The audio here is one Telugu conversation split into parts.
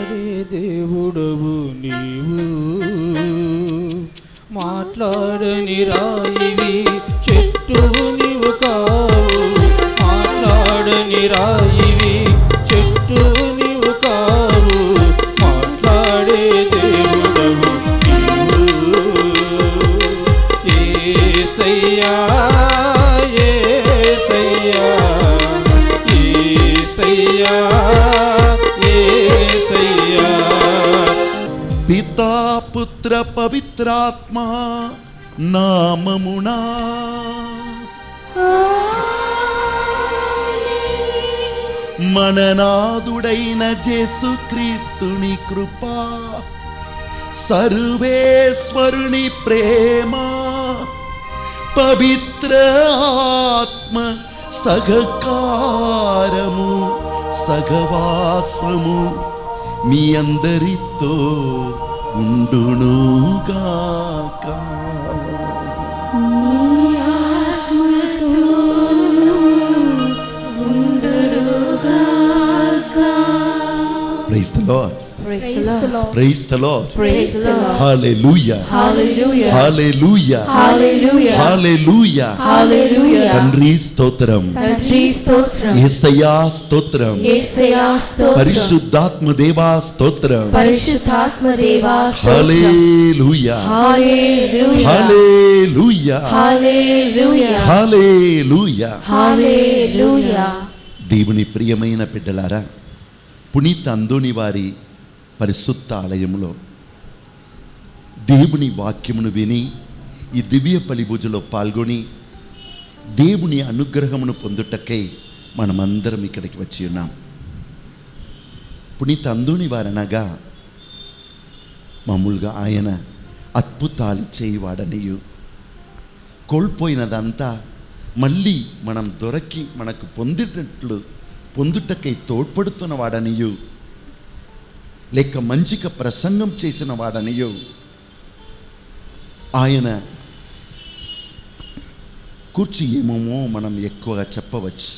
మాట్లాడే దేవుడవు నీవు, మాట్లాడని రాయివి చెట్టువు నీవు కావు, మాట్లాడని రాయివి చెట్టువు నీవు కావు, మాట్లాడే దేవుడవు నీవు. యేసయ్యా యేసయ్యా యేసయ్యా యేసయ్యా. పితా పుత్ర పవిత్రాత్మ నామమునా మననాథుడైన యేసుక్రీస్తుని కృపా, సర్వేశ్వరుని ప్రేమ, పవిత్ర ఆత్మ సహకారము సహవాసము మీ అందరితో ఉండునుగాక. Praise the Lord. Praise the Lord. Praise the Lord. Praise the Lord. Hallelujah. Hallelujah. Hallelujah. Hallelujah. Hallelujah. Hallelujah. తండ్రి స్తోత్రం, తండ్రి స్తోత్రం, యేసయ్యా స్తోత్రం, యేసయ్యా స్తోత్రం, పరిశుద్ధాత్మ దేవా స్తోత్రం. పరిశుద్ధాత్మ దేవా స్తోత్రం. హల్లెలూయా. హల్లెలూయా. హల్లెలూయా. హల్లెలూయా. హల్లెలూయా. హల్లెలూయా. దేవుని ప్రియమైన బిడ్డలారా, పునీత అందోని వారి పరిశుద్ధ ఆలయంలో దేవుని వాక్యమును విని ఈ దివ్య బలిభుజలో పాల్గొని దేవుని అనుగ్రహమును పొందుటకై మనమందరం ఇక్కడికి వచ్చి ఉన్నాం. పునీత అందోని వారనగా మామూలుగా ఆయన అద్భుతాలు చేయవాడనియు, కోల్పోయినదంతా మళ్ళీ మనం దొరకి మనకు పొందుటకై తోడ్పడుతున్న వాడనియు, లేక మంచిగా ప్రసంగం చేసిన వాడనియు ఆయన కూర్చి ఏమేమో మనం ఎక్కువగా చెప్పవచ్చు.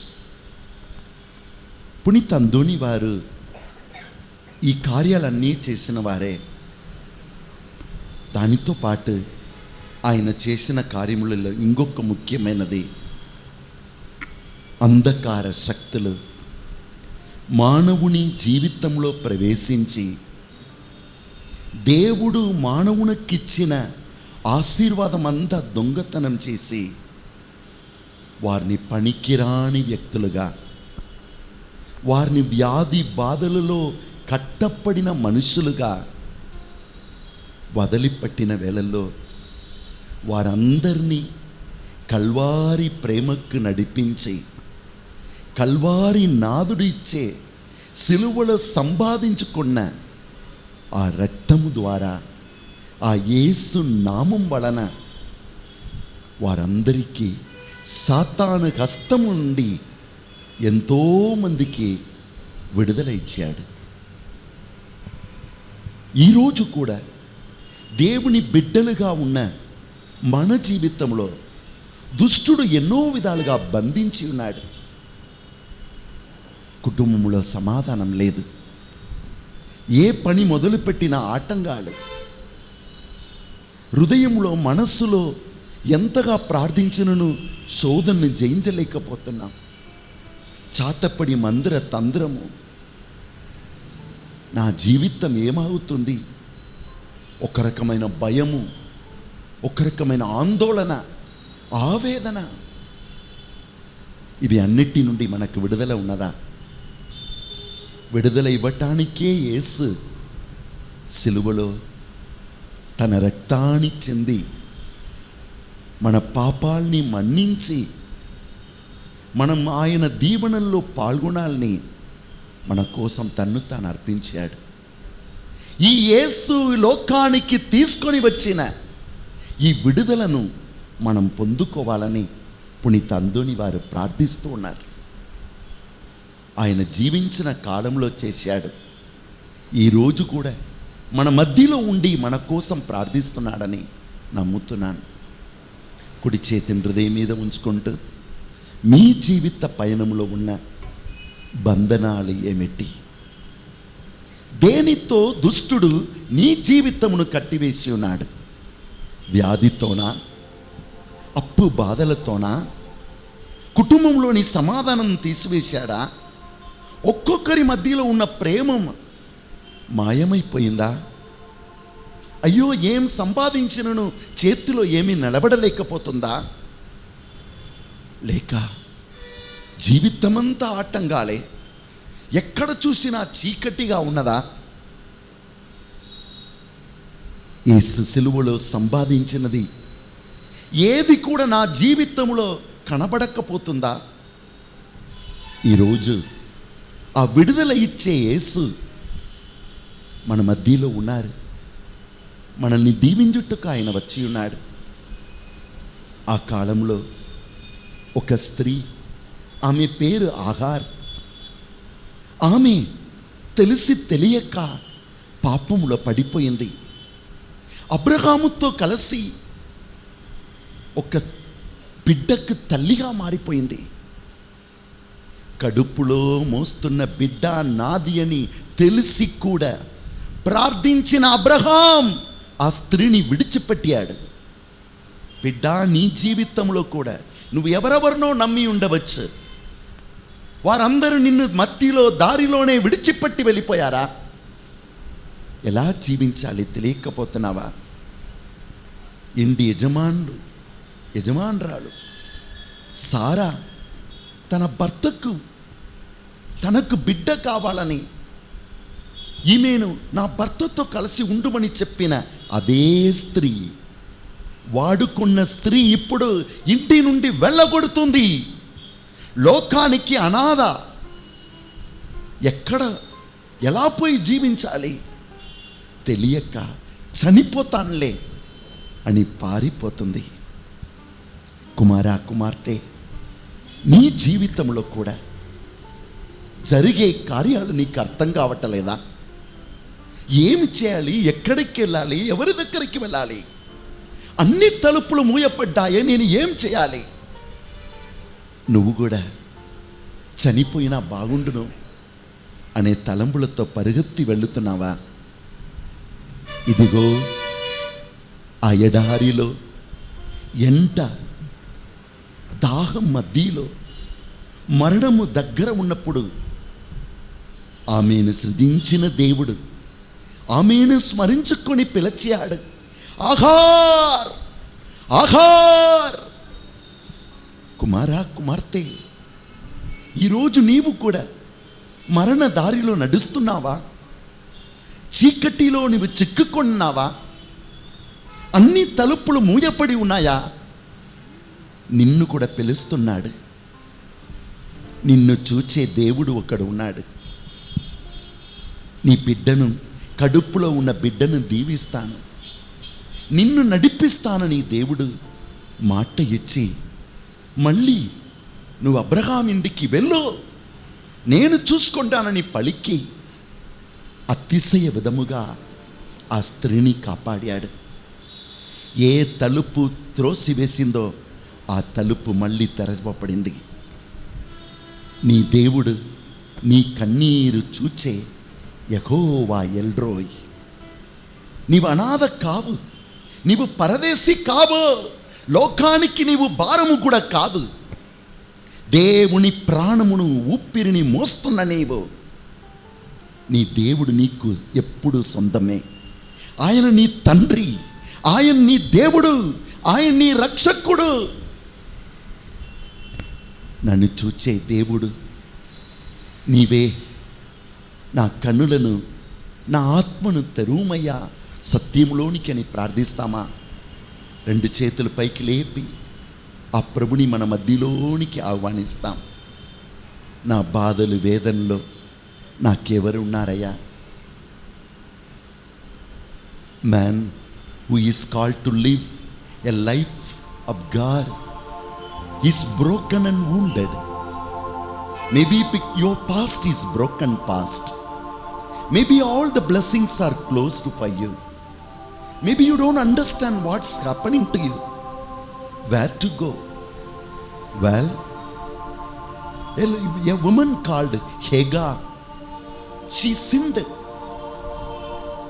పునీత అందోని వారు ఈ కార్యాలన్నీ చేసిన వారే. దానితో పాటు ఆయన చేసిన కార్యములలో ఇంకొక ముఖ్యమైనది, అంధకార శక్తులు మానవుని జీవితంలో ప్రవేశించి దేవుడు మానవునికిచ్చిన ఆశీర్వాదం అంతా దొంగతనం చేసి వారిని పనికిరాని వ్యక్తులుగా, వారిని వ్యాధి బాధలలో కట్టపడిన మనుషులుగా వదిలిపట్టిన వేళల్లో వారందరినీ కల్వారి ప్రేమకు నడిపించి, కల్వారి నాదుడు ఇచ్చే సిలువలో సంపాదించుకున్న ఆ రక్తము ద్వారా, ఆ యేసు నామం వలన వారందరికీ సాతాను హస్తము నుండి ఎంతోమందికి విడుదల ఇచ్చాడు. ఈరోజు కూడా దేవుని బిడ్డలుగా ఉన్న మన జీవితంలో దుష్టుడు ఎన్నో విధాలుగా బంధించి ఉన్నాడు. కుటుంబంలో సమాధానం లేదు, ఏ పని మొదలుపెట్టిన ఆటంకాలు, హృదయంలో మనస్సులో ఎంతగా ప్రార్థించినను శోధనను జయించలేకపోతున్నాం. చాతపడి మందిర తంద్రము, నా జీవితం ఏమవుతుంది, ఒక రకమైన భయము, ఒక రకమైన ఆందోళన, ఆవేదన, ఇవి అన్నిటి నుండి మనకు విడుదల ఉన్నదా? విడుదల ఇవ్వటానికే యేసు సిలువలో తన రక్తాన్ని చెంది మన పాపాల్ని మన్నించి మనం ఆయన దీవెనల్లో పాల్గొనాలని మన కోసం తన్ను తాను అర్పించాడు. ఈ యేసు లోకానికి తీసుకొని వచ్చిన ఈ విడుదలను మనం పొందుకోవాలని పునీత అందోని వారు ప్రార్థిస్తూ ఉన్నారు. ఆయన జీవించిన కాలంలో చేశాడు. ఈరోజు కూడా మన మధ్యలో ఉండి మన కోసం ప్రార్థిస్తున్నాడని నమ్ముతున్నాను. కుడి చేతిని హృదయం మీద ఉంచుకుంటూ మీ జీవిత పయనంలో ఉన్న బంధనాలు ఏమిటి, దేనితో దుష్టుడు నీ జీవితమును కట్టివేసి ఉన్నాడు? వ్యాధితోనా, అప్పు బాధలతోనా, కుటుంబంలోని సమాధానం తీసివేశాడా? ఒక్కొక్కరి మధ్యలో ఉన్న ప్రేమ మాయమైపోయిందా? అయ్యో, ఏం సంపాదించినను చేతిలో ఏమీ నిలబడలేకపోతుందా? లేక జీవితమంతా ఆటంగాలే, ఎక్కడ చూసినా చీకటిగా ఉన్నదా? యేసు సిలువలో సంపాదించినది ఏది కూడా నా జీవితంలో కనబడకపోతుందా? ఈరోజు ఆ విడుదల ఇచ్చే యేసు మన మధ్యలో ఉన్నారు. మనల్ని దీవించుటకు ఆయన వచ్చి ఉన్నాడు. ఆ కాలంలో ఒక స్త్రీ, ఆమె పేరు ఆగార్. ఆమె తెలిసి తెలియక పాపములో పడిపోయింది. అబ్రహాముతో కలిసి ఒక బిడ్డకు తల్లిగా మారిపోయింది. కడుపులో మోస్తున్న బిడ్డ నాది అని తెలిసి కూడా ప్రార్థించిన అబ్రహాం ఆ స్త్రీని విడిచిపెట్టాడు. బిడ్డ, నీ జీవితంలో కూడా నువ్వు ఎవరెవరినో నమ్మి ఉండవచ్చు. వారందరూ నిన్ను మధ్యలో దారిలోనే విడిచిపెట్టి వెళ్ళిపోయారా? ఎలా జీవించాలి తెలియకపోతున్నావా? ఇంటి యజమానురాలు సారా తన భర్తకు తనకు బిడ్డ కావాలని ఈమెను నా భర్తతో కలిసి ఉండుమని చెప్పిన అదే స్త్రీ, వాడుకున్న స్త్రీ ఇప్పుడు ఇంటి నుండి వెళ్ళగొడుతుంది. లోకానికి అనాథ, ఎక్కడ ఎలా పోయి జీవించాలి తెలియక చనిపోతానులే అని పారిపోతుంది. కుమారా, కుమార్తె, నీ జీవితంలో కూడా జరిగే కార్యాలు నీకు అర్థం కావట్లేదా? ఏమి చేయాలి? ఎక్కడికి వెళ్ళాలి? ఎవరి దగ్గరికి వెళ్ళాలి? అన్ని తలుపులు మూయపడ్డాయే, నేను ఏం చేయాలి? నువ్వు కూడా చనిపోయినా బాగుండును అనే తలంపులతో పరిగెత్తి వెళుతున్నావా? ఇదిగో ఆ ఎడారిలో ఎంట దాహం మధ్యలో మరణము దగ్గర ఉన్నప్పుడు ఆమెను సృజించిన దేవుడు ఆమెను స్మరించుకొని పిలిచాడు, ఆహార్ ఆహార్. కుమారా, కుమార్తె, ఈరోజు నీవు కూడా మరణ దారిలో నడుస్తున్నావా? చీకటిలో నీవు చిక్కుకున్నావా? అన్ని తలుపులు మూయపడి ఉన్నాయా? నిన్ను కూడా పిలుస్తున్నాడు. నిన్ను చూచే దేవుడు ఒకడు ఉన్నాడు. నీ బిడ్డను, కడుపులో ఉన్న బిడ్డను దీవిస్తాను, నిన్ను నడిపిస్తానని దేవుడు మాట ఇచ్చి మళ్ళీ నువ్వు అబ్రహాం ఇంటికి వెళ్ళు, నేను చూసుకుంటానని పలికి అతిశయ విధముగా ఆ స్త్రీని కాపాడాడు. ఏ తలుపు త్రోసివేసిందో ఆ తలుపు మళ్ళీ తెరవబడింది. నీ దేవుడు నీ కన్నీరు చూచే యెహోవా ఎల్రోయ్. నీవు అనాథ కావు, నీవు పరదేశి కావు, లోకానికి నీవు భారము కూడా కాదు. దేవుని ప్రాణమును, ఊపిరిని మోస్తున్న నీవు, నీ దేవుడు నీకు ఎప్పుడు సొంతమే. ఆయన నీ తండ్రి, ఆయన నీ దేవుడు, ఆయన నీ రక్షకుడు. నన్ను చూచే దేవుడు నీవే. నా కన్నులను, నా ఆత్మను తెరుమయ్యా సత్యములోనికి అని ప్రార్థిస్తామా? రెండు చేతులు పైకి లేపి ఆ ప్రభుని మన మధ్యలోనికి ఆహ్వానిస్తాం. నా బాధలు, వేదనలో నాకెవరు ఉన్నారయ్యా? Man who is called to live a life of God is broken and wounded. Maybe your past is broken past. Maybe all the blessings are closed for you. Maybe you don't understand what's happening to you. Where to go? Well, a woman called Hagar, she sinned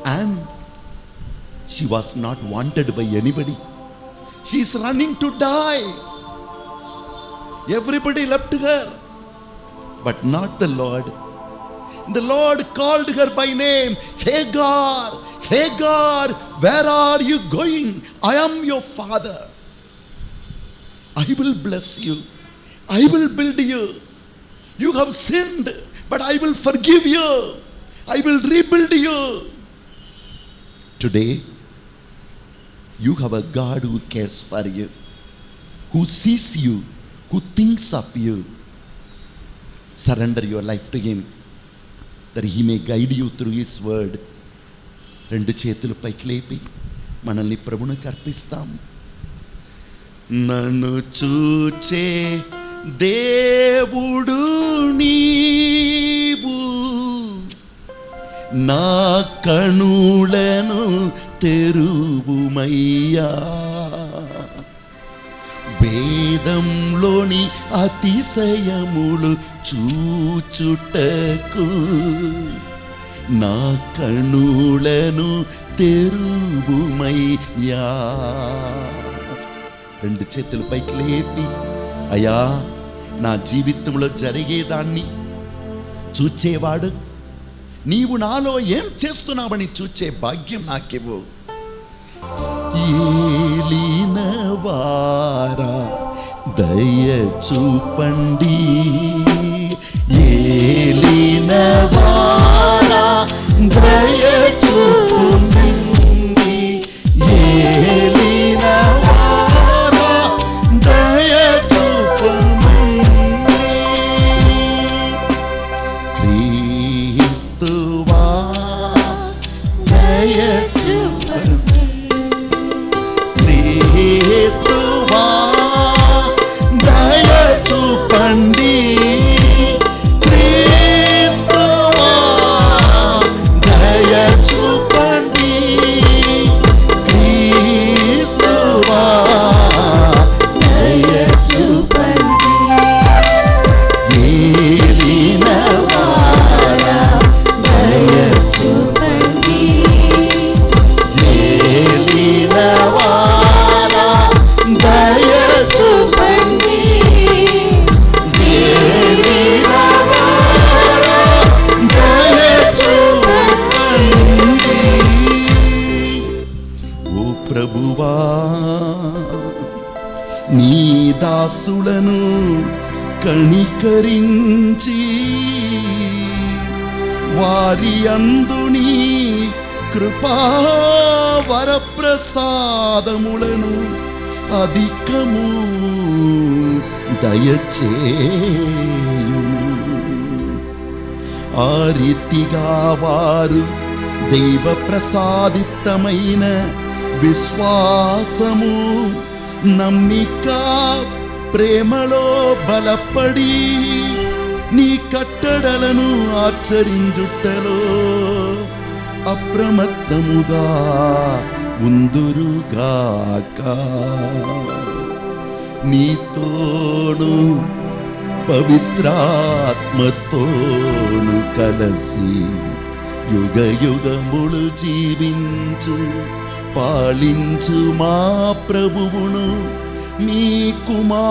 And she was not wanted by anybody. She is running to die. Everybody left her, but not the Lord. The Lord called her by name. Hagar, Hagar, where are you going? I am your father. I will bless you. I will build you. You have sinned, but I will forgive you. I will rebuild you. Today, you have a God who cares for you, who sees you, who thinks of you. Surrender your life to Him, that He may guide you through His word. రెండు చేతులు పైకి లేపి మనల్ని ప్రభువునికి అర్పిస్తాం. నన్ను చూచే దేవుడు నీవు, నా కనులను తెరువుమయ్యా, వేదంలోని అతిశయములు చూచుటకు నా కనులను తెరువుమయ్యా. రెండు చేతులు పైకి లేపి, అయ్యా నా జీవితంలో జరిగేదాన్ని చూచేవాడు, నీవు నాలో ఏం చేస్తున్నావని చూచే భాగ్యం నాకివ్వు. ఏలినవారా దయ చూపండి, ఏలినవారా దయ చూపండి, ఏలినవారా దయ చూపండి. క్రీస్తువా దయ చూపండి, క్రీస్తువా దయ చూపండి, క్రీస్తువా దయ చూపండి, క్రీస్తువా దయ చూపండి. ఏలినవారా దయ చూపండి, ఏలినవారా దయ చూపండి, ఏలినవారా దయ చూపండి. ఓ ప్రభువా, నీ దాసులను కనికరించి వారి అందుని కృపా వరప్రసాదములను అధికము దయచేయుము. ఆ రీతిగా వారు దైవ ప్రసాదితమైన విశ్వాసము, నమ్మిక, ప్రేమలో బలపడి నీ కట్టడలను ఆచరించుటలో అప్రమత్తముగా ఉందురుగాక. నీతోను పవిత్రాత్మతోను కలసి యుగ యుగములు జీవించు పాలించు మా ప్రభువును, నీ కుమారుడునైన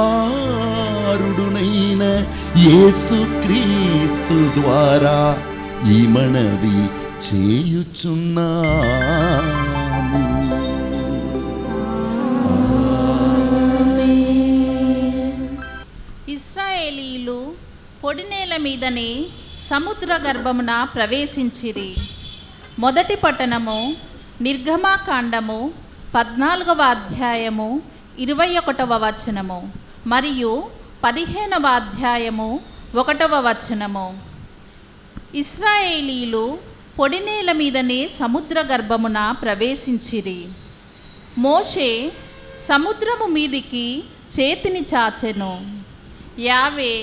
యేసుక్రీస్తు ద్వారా ఈ మనవి చేయుచున్నాము. ఇశ్రాయేలీయులు పొడినేల మీదనే సముద్ర గర్భమున ప్రవేశించిరి. మొదటి పట్టణము నిర్గమాకాండము 14వ అధ్యాయము 21వ వచనము మరియు 15వ అధ్యాయము 1వ వచనము. ఇశ్రాయేలీయులు పొడినేల మీదనే సముద్ర గర్భమున ప్రవేశించిరి. మోషే సముద్రము మీదికి చేతిని చాచెను. యావే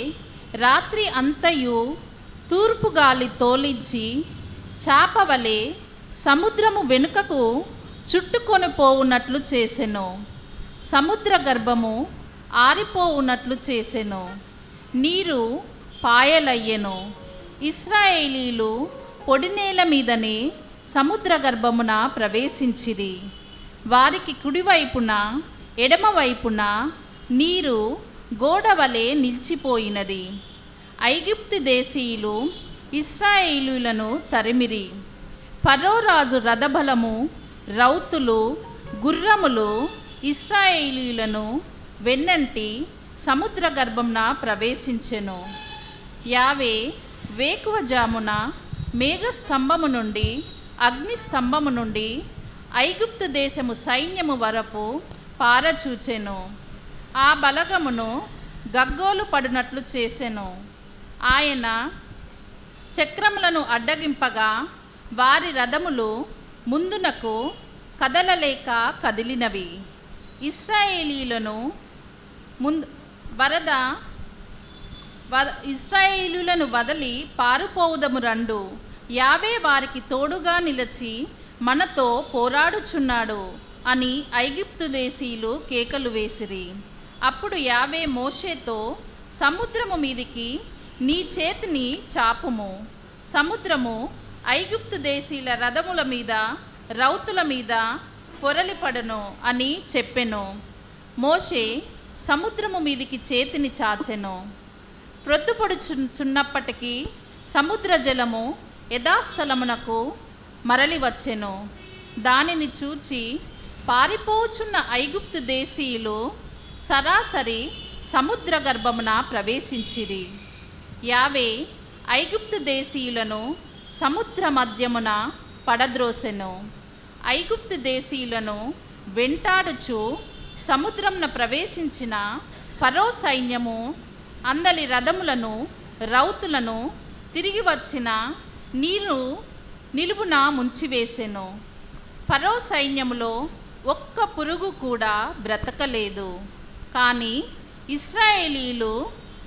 రాత్రి అంతయు తూర్పు గాలి తోలించి చాపవలే సముద్రము వెనుకకు చుట్టుకొని పోవునట్లు చేసెను. సముద్ర గర్భము ఆరిపోవునట్లు చేసెను. నీరు పాయలయ్యెను. ఇశ్రాయేలీలు పొడినేల మీదనే సముద్ర గర్భమున ప్రవేశించిరి. వారికి కుడివైపున ఎడమవైపున నీరు గోడవలె నిలిచిపోయినది. ఐగుప్తు దేశీయులు ఇశ్రాయేలీయులను తరిమిరి. ఫరో రాజు రథబలము, రౌతులు, గుర్రములు ఇశ్రాయేలీయులను వెన్నంటి సముద్ర గర్భంన ప్రవేశించెను. యావే వేకువజామున మేఘస్తంభము నుండి అగ్నిస్తంభము నుండి ఐగుప్తు దేశము సైన్యము వరపు పారచూచెను. ఆ బలగమును గగ్గోలు పడినట్లు చేసెను. ఆయన చక్రములను అడ్డగింపగా వారి రథములు ముందునకు కదలలేక కదిలినవి. ఇశ్రాయేలీయులను ఇశ్రాయేలీయులను వదలి పారుపోవుదము రండు. యావే వారికి తోడుగా నిలిచి మనతో పోరాడుచున్నాడు అని ఐగుప్తు దేశీయులు కేకలు వేసిరి. అప్పుడు యావే మోషేతో, సముద్రము మీదికి నీ చేతిని చాపుము. సముద్రము ఐగుప్తు దేశీయుల రథముల మీద, రౌతుల మీద పొరలిపడును అని చెప్పెను. మోషే సముద్రము మీదికి చేతిని చాచెను. ప్రొద్దుపొడుచున్నప్పటికీ సముద్ర జలము యథాస్థలమునకు మరలి వచ్చెను. దానిని చూచి పారిపోచున్న ఐగుప్తు దేశీయులు సరాసరి సముద్ర గర్భమున ప్రవేశించిరి. యావే ఐగుప్తు దేశీయులను సముద్ర మధ్యమున పడద్రోసెను. ఐగుప్తు దేశీయులను వెంటాడుచు సముద్రమున ప్రవేశించిన ఫరో సైన్యము అందలి రథములను, రౌతులను తిరిగి వచ్చిన నీరు నిలువున ముంచివేసెను. ఫరో సైన్యములో ఒక్క పురుగు కూడా బ్రతకలేదు. కానీ ఇశ్రాయేలీయులు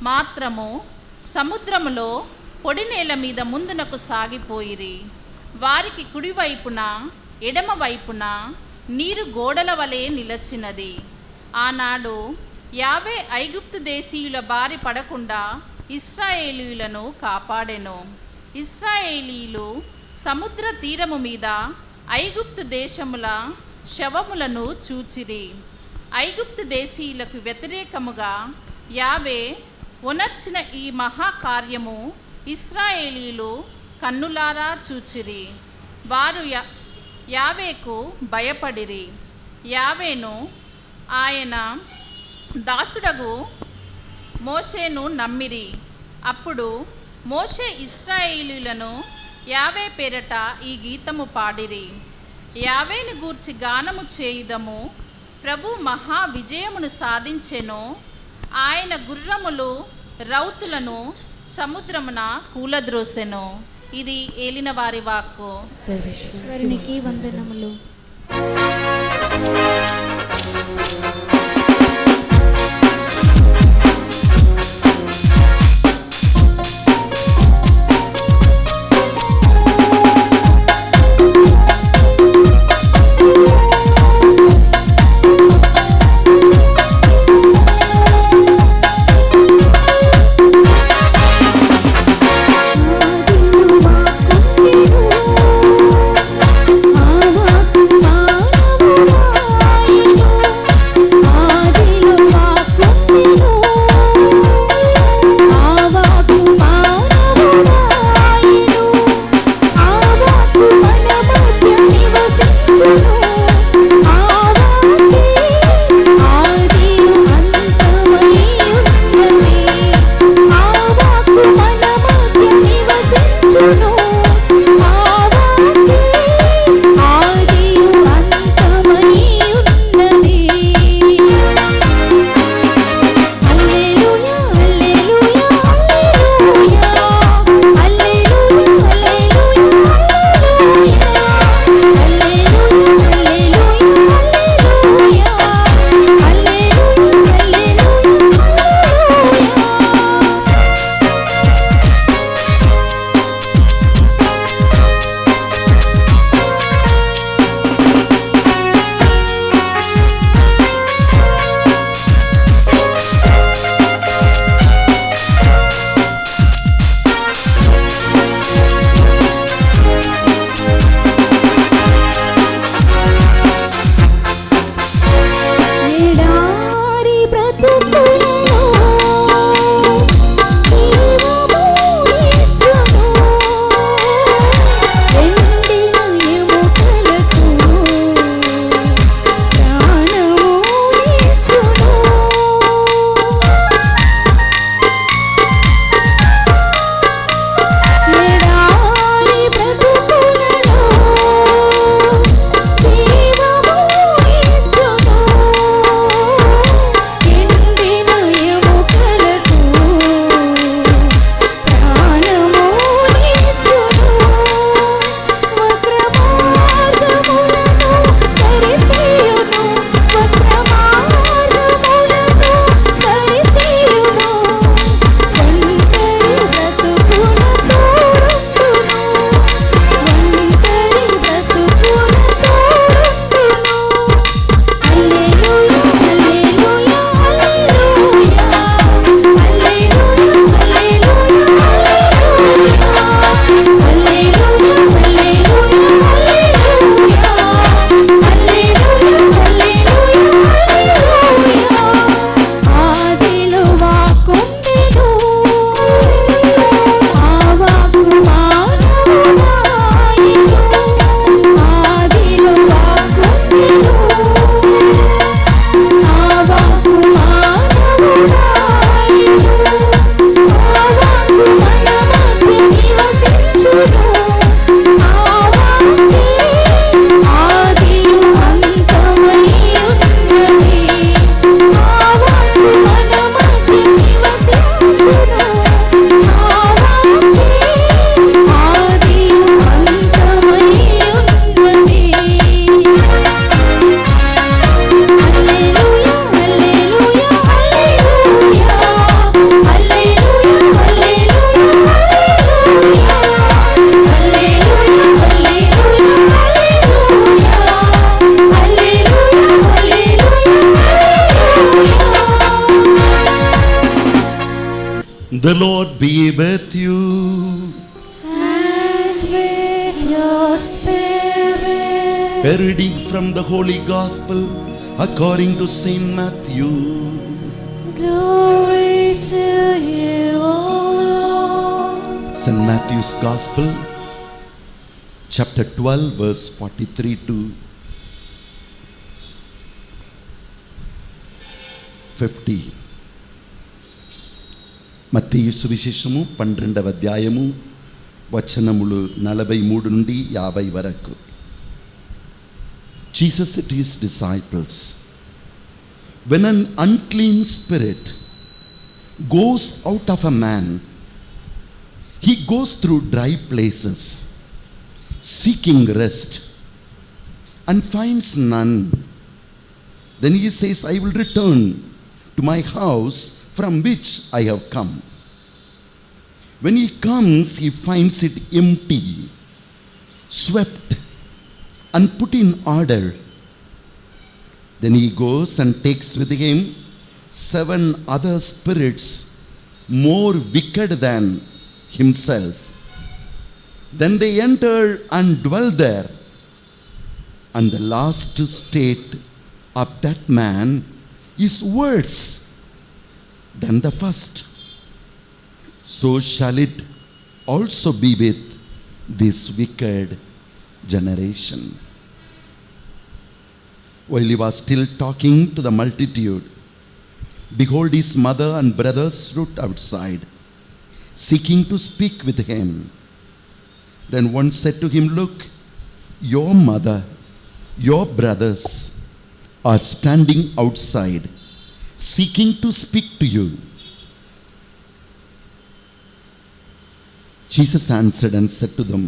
మాత్రము సముద్రములో పొడి నేల మీద ముందునకు సాగిపోయిరి. వారికి కుడివైపున ఎడమవైపున నీరు గోడల వలె నిలచినది. ఆనాడు యావే ఐగుప్తు దేశీయుల బారి పడకుండా ఇశ్రాయేలీయులను కాపాడెను. ఇశ్రాయేలీయులు సముద్ర తీరము మీద ఐగుప్తు దేశముల శవములను చూచిరి. ఐగుప్తు దేశీయులకు వ్యతిరేకముగా యావే ఉనర్చిన ఈ మహాకార్యము ఇశ్రాయేలీయులు కన్నులారా చూచిరి. వారు యావేకు భయపడిరి. యావేను ఆయన దాసుడగు మోషేను నమ్మిరి. అప్పుడు మోషే ఇశ్రాయేలీయులను యావే పేరట ఈ గీతము పాడిరి. యావేని గూర్చి గానము చేయుదము. ప్రభు మహా విజయమును సాధించెను. ఆయన గుర్రములు, రౌతులను సముద్రమున కూలద్రోసెను. ఇది ఏలిన వారి వాక్కు. సర్వేశ్వరునికి వందనములు. The Lord be with you. And with your spirit. A reading from the Holy Gospel according to Saint Matthew. Glory to you, O Lord. St. Matthew's Gospel, chapter 12, verse 43 to 50. మత్తయి సువిశేషము 12వ అధ్యాయము వచనములు 43 నుండి 50 వరకు. Jesus said to his disciples, when an unclean spirit goes out of a man, he goes through dry places, seeking rest, and finds none. Then he says, I will return to my house from which I have come. When he comes, he finds it empty, swept, and put in order. Then he goes and takes with him 7 other spirits more wicked than himself. Then they enter and dwell there. And the last state of that man is worse than the first. So shall it also be with this wicked generation. While he was still talking to the multitude, behold, his mother and brothers stood outside, seeking to speak with him. Then one said to him, look, your mother, your brothers are standing outside, seeking to speak to you. Jesus answered and said to them,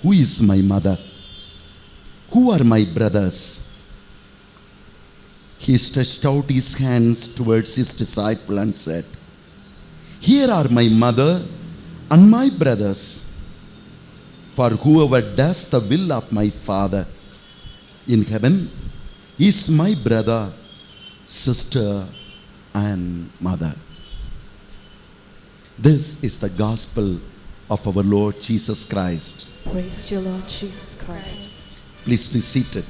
who is my mother? Who are my brothers? He stretched out his hands towards his disciple and said, here are my mother and my brothers. For whoever does the will of my Father in heaven is my brother, sister, and mother. This is the gospel of our Lord Jesus Christ. Praise you, Lord Jesus Christ. Please be seated.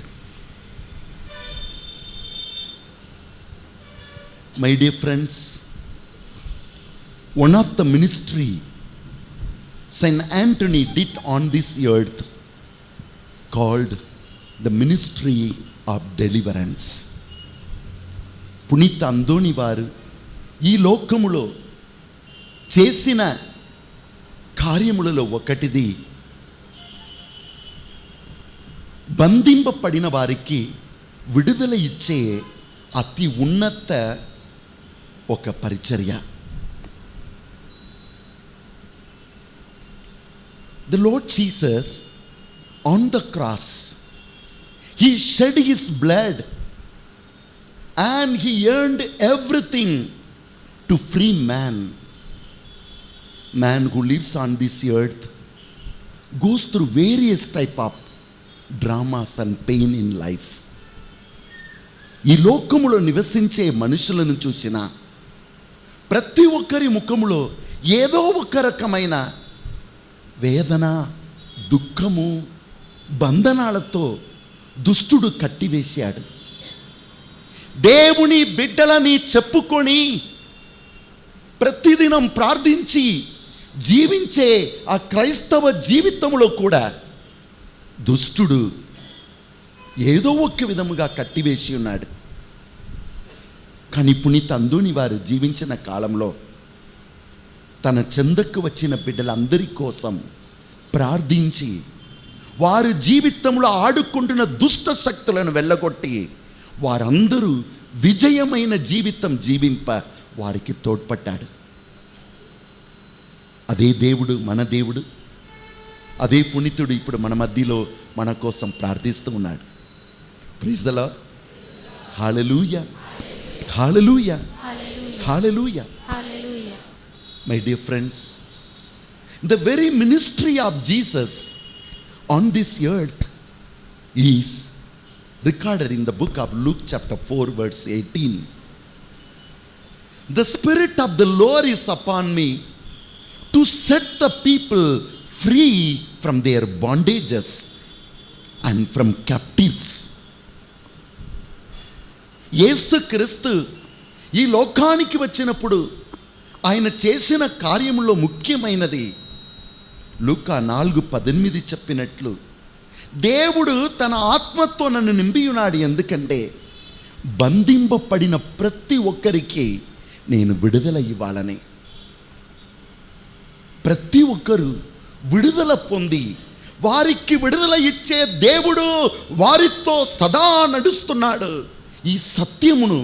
My dear friends, one of the ministry Saint Anthony did on this earth called the ministry of deliverance. పునీత అందోని వారు ఈ లోకములో చేసిన కార్యములలో ఒకటిది బంధింపబడిన వారికి విడుదల ఇచ్చే అతి ఉన్నత ఒక పరిచర్య. The Lord Jesus on the cross, he shed his blood and he earned everything to free man. Man who lives on this earth goes through various type of dramas and pain in life. ఈ లోకములో నివసించే మనుషులను చూసిన ప్రతి ఒక్కరి ముఖములో ఏదో ఒక రకమైన వేదన, దుఃఖము, బంధనాలతో దుష్టుడు కట్టివేశాడు. దేవుని బిడ్డలని చెప్పుకొని ప్రతిదినం ప్రార్థించి జీవించే ఆ క్రైస్తవ జీవితంలో కూడా దుష్టుడు ఏదో ఒక విధముగా కట్టివేసి ఉన్నాడు. కానీ పునీత అందోని వారు జీవించిన కాలంలో తన చెందకు వచ్చిన బిడ్డలందరి కోసం ప్రార్థించి వారి జీవితంలో ఆడుకుంటున్న దుష్ట శక్తులను వెళ్ళగొట్టి వారందరూ విజయమైన జీవితం జీవింప వారికి తోడ్పడ్డాడు. అదే దేవుడు, మన దేవుడు, అదే పునీతుడు ఇప్పుడు మన మధ్యలో మన కోసం ప్రార్థిస్తూ ఉన్నాడు. Praise the Lord. Hallelujah, hallelujah, hallelujah. Hallelujah. My dear friends, the very ministry of Jesus on this earth is recorded in the book of Luke chapter 4 verse 18. The Spirit of the Lord is upon me to set the people free from their bondages and from captives. యేసు క్రీస్తు ఈ లోకానికి వచ్చినప్పుడు ఆయన చేసిన కార్యములో ముఖ్యమైనది లూకా 4:18 చెప్పినట్లు, దేవుడు తన ఆత్మతో నన్ను నింపి ఉన్నాడు. ఎందుకంటే బంధింపబడిన ప్రతి ఒక్కరికి నేను విడుదల ఇవ్వాలని. ప్రతి ఒక్కరు విడుదల పొంది వారికి విడుదల ఇచ్చే దేవుడు వారితో సదా నడుస్తున్నాడు. ఈ సత్యమును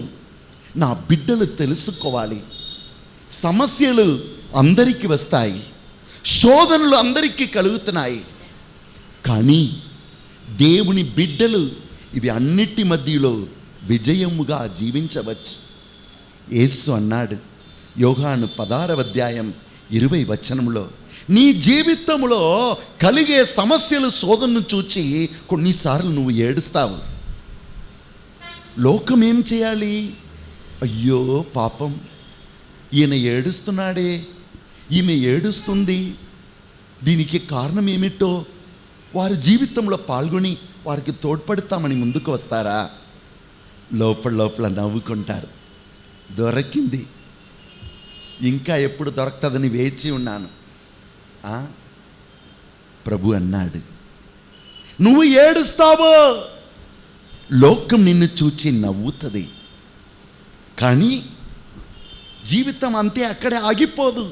నా బిడ్డలు తెలుసుకోవాలి. సమస్యలు అందరికీ వస్తాయి, శోధనలు అందరికీ కలుగుతున్నాయి. కానీ దేవుని బిడ్డలు ఇవి అన్నిటి మధ్యలో విజయముగా జీవించవచ్చు. యేసు అన్నాడు యోహాను 16:20 నీ జీవితంలో కలిగే సమస్యలు శోధనను చూచి కొన్నిసార్లు నువ్వు ఏడుస్తావు. లోకం ఏం చేయాలి? అయ్యో పాపం, ఈయన ఏడుస్తున్నాడే, ఈమె ఏడుస్తుంది, దీనికి కారణం ఏమిటో వారి జీవితంలో పాల్గొని వారికి తోడ్పడతామని ముందుకు వస్తారా? లోపల నవ్వుకుంటారు. దొరికింది, ఇంకా ఎప్పుడు దొరకదని వేచి ఉన్నాను. ప్రభు అన్నాడు, నువ్వు ఏడుస్తావో లోకం నిన్ను చూచి నవ్వుతుంది, కానీ జీవితం అంతే అక్కడే ఆగిపోదు.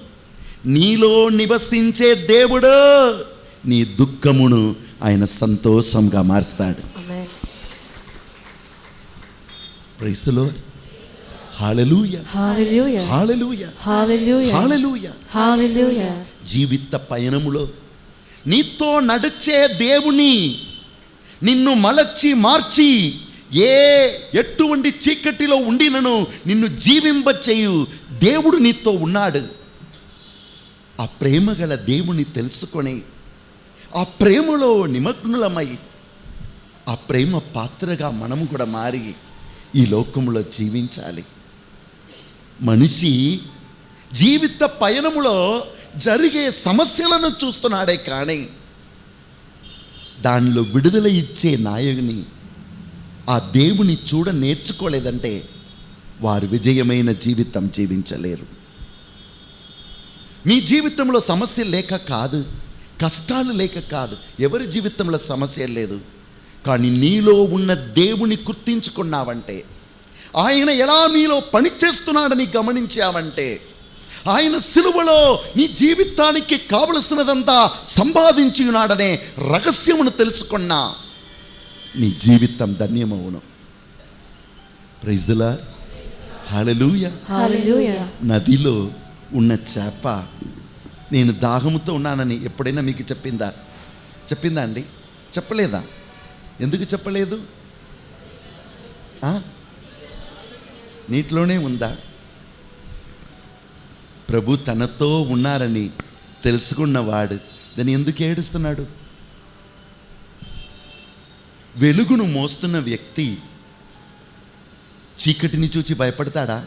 నీలో నివసించే దేవుడు నీ దుఃఖమును ఆయన సంతోషంగా మారుస్తాడు. Amen. Praise the Lord. Hallelujah, Hallelujah. Hallelujah, Hallelujah. Hallelujah. Hallelujah. జీవిత పయనములో నీతో నడిచే దేవుని నిన్ను మలచి మార్చి ఎటువంటి చీకటిలో ఉండినను నిన్ను జీవింపచేయు దేవుడు నీతో ఉన్నాడు. ఆ ప్రేమ గల దేవుని తెలుసుకొని ఆ ప్రేమలో నిమగ్నులమై ఆ ప్రేమ పాత్రగా మనము కూడా మారి ఈ లోకంలో జీవించాలి. మనిషి జీవిత పయనములో జరిగే సమస్యలను చూస్తున్నాడే కానీ దానిలో విడుదల ఇచ్చే నాయకుని ఆ దేవుని చూడ నేర్చుకోలేదంటే వారు విజయమైన జీవితం జీవించలేరు. మీ జీవితంలో సమస్య లేక కాదు, కష్టాలు లేక కాదు, ఎవరి జీవితంలో సమస్య లేదు. కానీ నీలో ఉన్న దేవుని గుర్తించుకున్నావంటే, ఆయన ఎలా నీలో పనిచేస్తున్నాడని గమనించావంటే, ఆయన సిలువలో నీ జీవితానికి కావలసినదంతా సంపాదించి ఉన్నాడనే రహస్యమును తెలుసుకున్నా నీ జీవితం ధన్యమవును. Praise the Lord. Hallelujah. Hallelujah. నదిలో ఉన్న చేప నేను దాహముతో ఉన్నానని ఎప్పుడైనా మీకు చెప్పిందా అండి? చెప్పలేదా? ఎందుకు చెప్పలేదు? నీటిలోనే ఉందా? ప్రభు తనతో ఉన్నారని తెలుసుకున్నవాడు దాన్ని ఎందుకు ఏడుస్తున్నాడు? వెలుగును మోస్తున్న వ్యక్తి చీకటిని చూచి భయపడతాడా?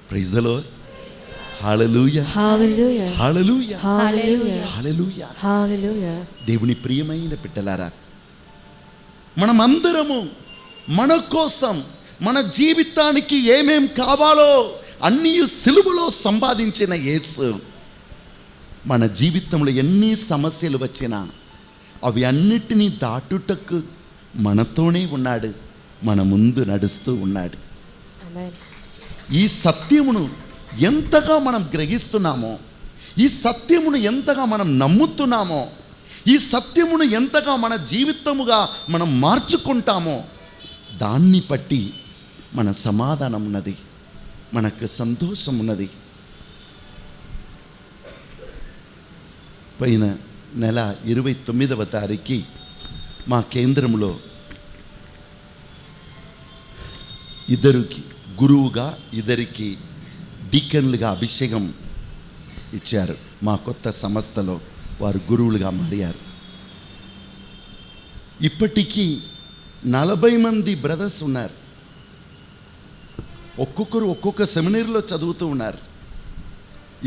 Praise the Lord. Hallelujah, Hallelujah. Hallelujah, Hallelujah. Hallelujah. Hallelujah. దేవుని ప్రియమైన బిడ్డలారా, మనమందరము మన కోసం మన జీవితానికి ఏమేం కావాలో అన్నీ సిలువలో సంపాదించిన యేసు మన జీవితంలో ఎన్ని సమస్యలు వచ్చినా అవి అన్నిటినీ దాటుటకు మనతోనే ఉన్నాడు, మన ముందు నడుస్తూ ఉన్నాడు. Amen. ఈ సత్యమును ఎంతగా మనం గ్రహిస్తున్నామో, ఈ సత్యమును ఎంతగా మనం నమ్ముతున్నామో, ఈ సత్యమును ఎంతగా మన జీవితముగా మనం మార్చుకుంటామో దాన్ని బట్టి మన సమాధానం ఉన్నది, మనకు సంతోషం ఉన్నది. పోయిన నెల 29వ తారీఖు మా కేంద్రంలో ఇద్దరికి గురువుగా, ఇద్దరికి డీకన్లుగా అభిషేకం ఇచ్చారు. మా కొత్త సంస్థలో వారు గురువులుగా మారారు. ఇప్పటికీ 40 మంది బ్రదర్స్ ఉన్నారు. ఒక్కొక్కరు ఒక్కొక్క సెమినరీలో చదువుతూ ఉన్నారు.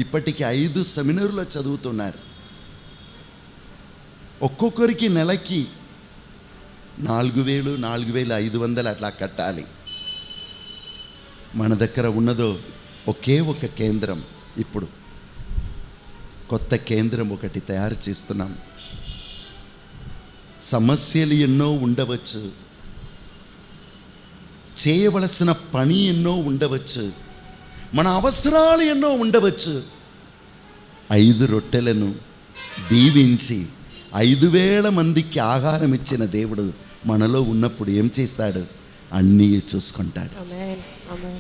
ఇప్పటికి 5 సెమినరీలో చదువుతున్నారు. ఒక్కొక్కరికి నెలకి 4,000, 4,500 అట్లా కట్టాలి. మన దగ్గర ఉన్నదో ఒకే ఒక కేంద్రం. ఇప్పుడు కొత్త కేంద్రం ఒకటి తయారు చేస్తున్నాం. సమస్యలు ఎన్నో ఉండవచ్చు, చేయవలసిన పని ఎన్నో ఉండవచ్చు, మన అవసరాలు ఎన్నో ఉండవచ్చు. 5 రొట్టెలను దీవించి 5,000 మందికి ఆహారం ఇచ్చిన దేవుడు మనలో ఉన్నప్పుడు ఏం చేస్తాడు? అన్నీ చూసుకుంటాడు. Amen. Amen.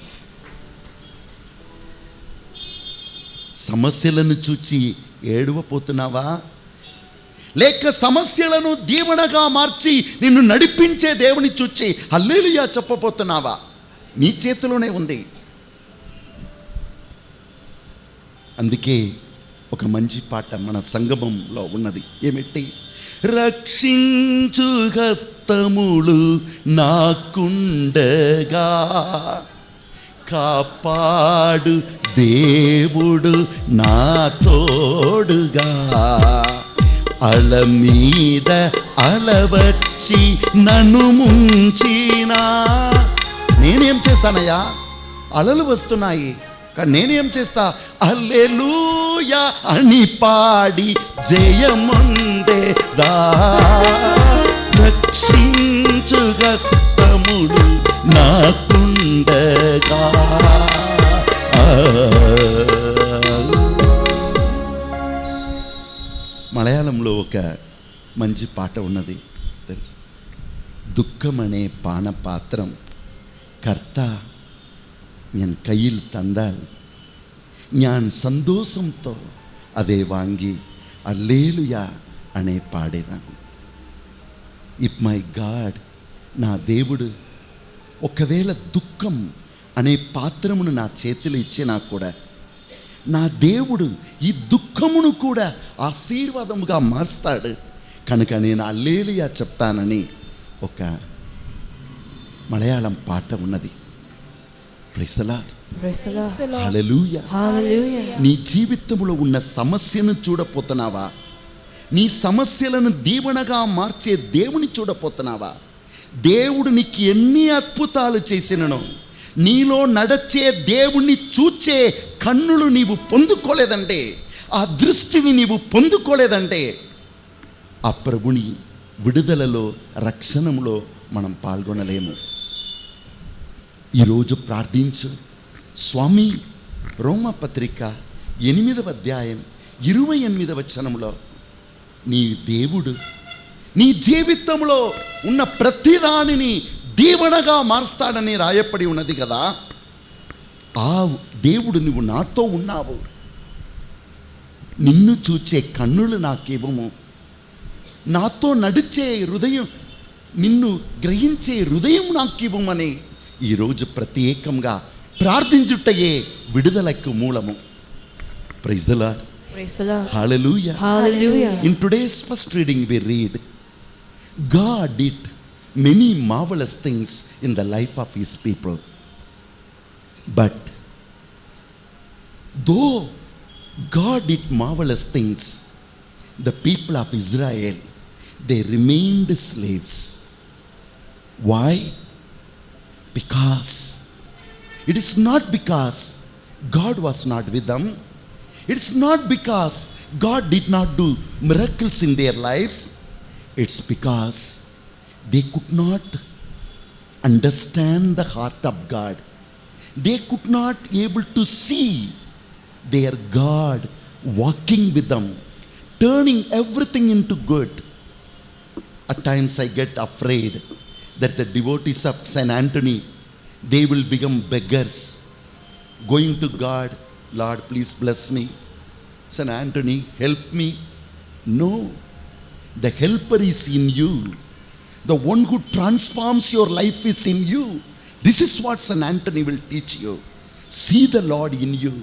సమస్యలను చూచి ఏడవపోతున్నావా? లేక సమస్యలను దీవెనగా మార్చి నిన్ను నడిపించే దేవుని చూచి హల్లెలూయా చెప్పబోతున్నావా? నీ చేతిలోనే ఉంది. అందుకే ఒక మంచి పాట మన సంగమంలో ఉన్నది. ఏమిటి? రక్షించు హస్తములు నాకుండగా కాపాడు దేవుడు నా తోడుగా, అల మీద అలవచ్చి నన్ను ముంచినా. నేనేం చేస్తానయ్యా? అలలు వస్తున్నాయి, కానీ నేనేం చేస్తా? హల్లెలూయా అని పాడి జయముందేదా. రక్షించు హస్తములు నాకుండగా. మలయాళంలో ఒక మంచి పాట ఉన్నది తెలుసు. దుఃఖమనే పానపాత్రం కర్త ഞാൻ കയ്യിൽ തന്നാൽ ഞാൻ సంతోషంతో అదే వాంగి హల్లెలూయా అనే పాడేదాన్ని. ఇఫ్ మై గాడ్, నా దేవుడు ఒకవేళ దుఃఖం అనే పాత్రమును నా చేతిలో ఇచ్చినా కూడా నా దేవుడు ఈ దుఃఖమును కూడా ఆశీర్వాదముగా మారుస్తాడు. కనుక నేను హల్లెలూయా చెప్తానని ఒక మలయాళం పాట ఉన్నది. Praise the lord. Praise the Lord. Hallelujah. Hallelujah. నీ జీవితంలో ఉన్న సమస్యను చూడపోతున్నావా? నీ సమస్యలను దీవెనగా మార్చే దేవుని చూడపోతున్నావా? దేవుడు నీకు ఎన్ని అద్భుతాలు చేసిననో నీలో నడచే దేవుణ్ణి చూచే కన్నులు నీవు పొందుకోలేదంటే, ఆ దృష్టిని నీవు పొందుకోలేదంటే ఆ ప్రభుని విడుదలలో రక్షణలో మనం పాల్గొనలేము. ఈరోజు ప్రార్థించు. స్వామి, రోమపత్రిక 8వ అధ్యాయం 28వ వచనంలో నీ దేవుడు నీ జీవితంలో ఉన్న ప్రతిదానిని దీవెనగా మారుస్తాడని రాయపడి ఉన్నది కదా. ఆ దేవుడు నువ్వు నాతో ఉన్నావు. నిన్ను చూచే కన్నులు నాకివ్వము, నాతో నడిచే హృదయం, నిన్ను గ్రహించే హృదయం నాకివ్వమని ఈరోజు ప్రత్యేకంగా ప్రార్థించుటయే విడుదలకు మూలము. Praise the lord. Praise the Lord. Hallelujah. Hallelujah. In today's first reading we read, God did many marvelous things in the life of his people. But though God did marvelous things, the people of Israel, they remained slaves. Why? Because it is not because God was not with them. It is not because God did not do miracles in their lives. It's because they could not understand the heart of God. They could not able to see their God walking with them, turning everything into good. At times I get afraid that the devotees of Saint Anthony, they will become beggars, going to God, Lord, please bless me. Saint Anthony, help me. No, the helper is in you. The one who transforms your life is in you. This is what Saint Anthony will teach you. See the Lord in you.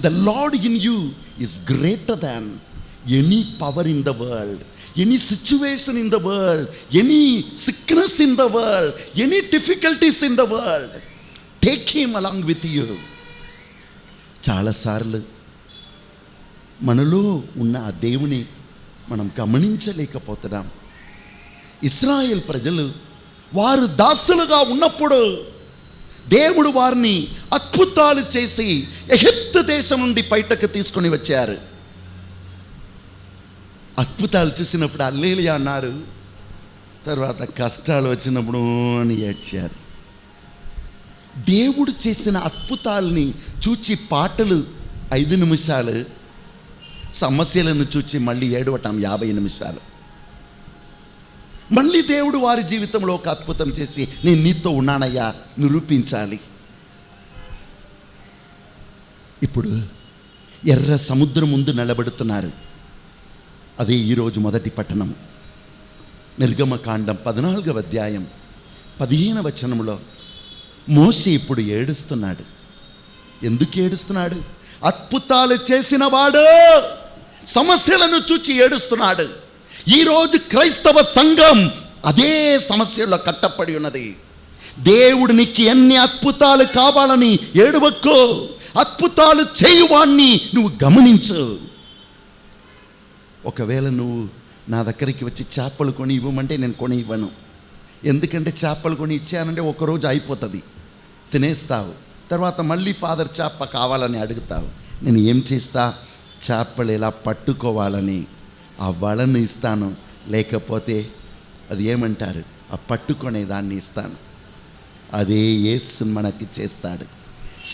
The Lord in you is greater than any power in the world, any situation in the world, any sickness in the world, any difficulties in the world. Take him along with you. చాలాసార్లు మనలో ఉన్న ఆ దేవుని మనం గమనించలేకపోతున్నాం. ఇశ్రాయేల్ ప్రజలు వారు దాసులుగా ఉన్నప్పుడు దేవుడు వారిని అద్భుతాలు చేసి ఎగిప్తు దేశం నుండి బయటకు తీసుకొని వచ్చారు. అద్భుతాలు చూసినప్పుడు హల్లెలూయా అన్నారు. తర్వాత కష్టాలు వచ్చినప్పుడు అని ఏడ్చారు. దేవుడు చేసిన అద్భుతాలని చూచి పాటలు 5 నిమిషాలు, సమస్యలను చూచి మళ్ళీ ఏడవటం 50 నిమిషాలు. మళ్ళీ దేవుడు వారి జీవితంలో ఒక అద్భుతం చేసి నేను నీతో ఉన్నానయ్యా నిరూపించాలి. ఇప్పుడు ఎర్ర సముద్రం ముందు నిలబడుతున్నారు. అదే ఈరోజు మొదటి పట్టణం. నిర్గమకాండం 14వ అధ్యాయం 15వ వచనంలో మోషే ఇప్పుడు ఏడుస్తున్నాడు. ఎందుకు ఏడుస్తున్నాడు? అద్భుతాలు చేసిన వాడు సమస్యలను చూచి ఏడుస్తున్నాడు. ఈరోజు క్రైస్తవ సంఘం అదే సమస్యలో కట్టపడి ఉన్నది. దేవుడు నీకు ఎన్ని అద్భుతాలు కావాలని ఏడవక్కో, అద్భుతాలు చేయువాణ్ణి నువ్వు గమనించు. ఒకవేళ నువ్వు నా దగ్గరికి వచ్చి చేపలు కొని ఇవ్వమంటే నేను కొని ఇవ్వను. ఎందుకంటే చేపలు కొని ఇచ్చానంటే ఒకరోజు అయిపోతుంది, తినేస్తావు. తర్వాత మళ్ళీ ఫాదర్ చేప కావాలని అడుగుతావు. నేను ఏం చేస్తా? చేపలు ఎలా పట్టుకోవాలని ఆ వలను ఇస్తాను, లేకపోతే అది ఏమంటారు ఆ పట్టుకునే దాన్ని ఇస్తాను. అదే యేసు మనకి చేస్తాడు.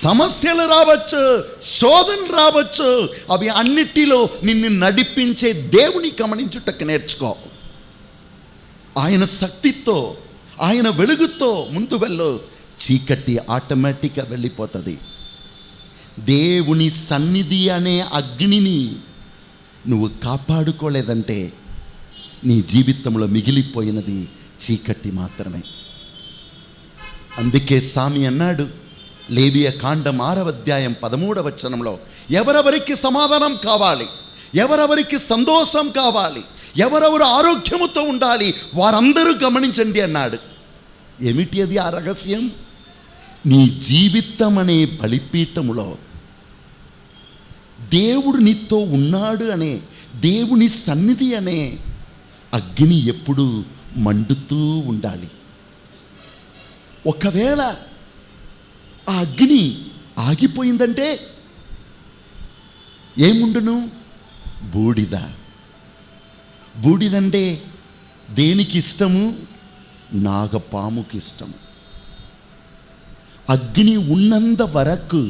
సమస్యలు రావచ్చు, శోధన రావచ్చు, అవి అన్నిటిలో నిన్ను నడిపించే దేవుని గమనించుటకు నేర్చుకో. ఆయన శక్తితో, ఆయన వెలుగుతో ముందు వెళ్ళు. చీకటి ఆటోమేటిక్గా వెళ్ళిపోతుంది. దేవుని సన్నిధి అనే అగ్నిని నువ్వు కాపాడుకోలేదంటే నీ జీవితంలో మిగిలిపోయినది చీకటి మాత్రమే. అందుకే సామి అన్నాడు లేవియ కాండం 6వ అధ్యాయం 13వ వచనంలో, ఎవరెవరికి సమాధానం కావాలి, ఎవరెవరికి సంతోషం కావాలి, ఎవరెవరు ఆరోగ్యముతో ఉండాలి వారందరూ గమనించండి అన్నాడు. ఏమిటి అది ఆ రహస్యం? నీ జీవితం అనే బలిపీఠములో దేవుడు నీతో ఉన్నాడు అనే దేవుని సన్నిధి అనే అగ్ని ఎప్పుడూ మండుతూ ఉండాలి. ఒకవేళ ఆ అగ్ని ఆగిపోయిందంటే ఏముండును? బూడిద. బూడిదంటే దేనికి ఇష్టము? నాగపాముకి ఇష్టము. అగ్ని ఉన్నంత వరకు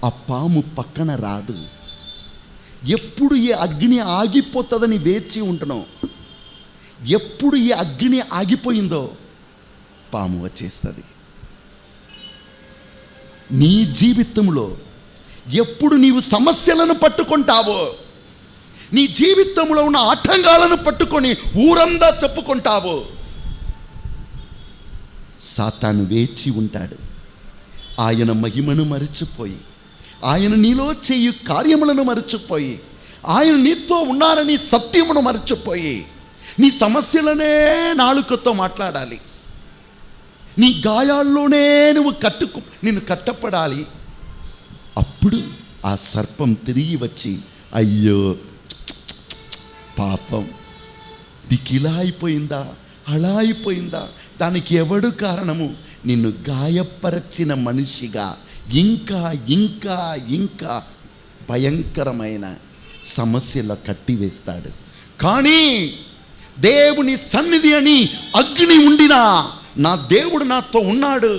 ఆ పాము పక్కన రాదు. ఎప్పుడు ఈ అగ్ని ఆగిపోతుందని వేచి ఉంటున్నాం. ఎప్పుడు ఈ అగ్ని ఆగిపోయిందో పాము వచ్చేస్తుంది. నీ జీవితంలో ఎప్పుడు నీవు సమస్యలను పట్టుకుంటావో, నీ జీవితంలో ఉన్న ఆటంకాలను పట్టుకొని ఊరంతా చెప్పుకుంటావో, సాతాను వేచి ఉంటాడు. ఆయన మహిమను మరచిపోయి, ఆయన నీలో చేయు కార్యములను మరచిపోయి, ఆయన నీతో ఉన్నారని సత్యమును మరచిపోయి, నీ సమస్యలనే నాలుకతో మాట్లాడాలి. నీ గాయాల్లోనే నిన్ను కట్టపడాలి. అప్పుడు ఆ సర్పం తిరిగి వచ్చి, అయ్యో పాపం, నీకు ఇలా అయిపోయిందా, అలా అయిపోయిందా, దానికి ఎవడు కారణము? నిన్ను గాయపరచిన మనిషిగా ఇంకా ఇంకా ఇంకా భయంకరమైన సమస్యలో కట్టివేస్తాడు. కానీ దేవుని సన్నిధి అని అగ్ని ఉండినా నా దేవుడు నాతో ఉన్నాడు,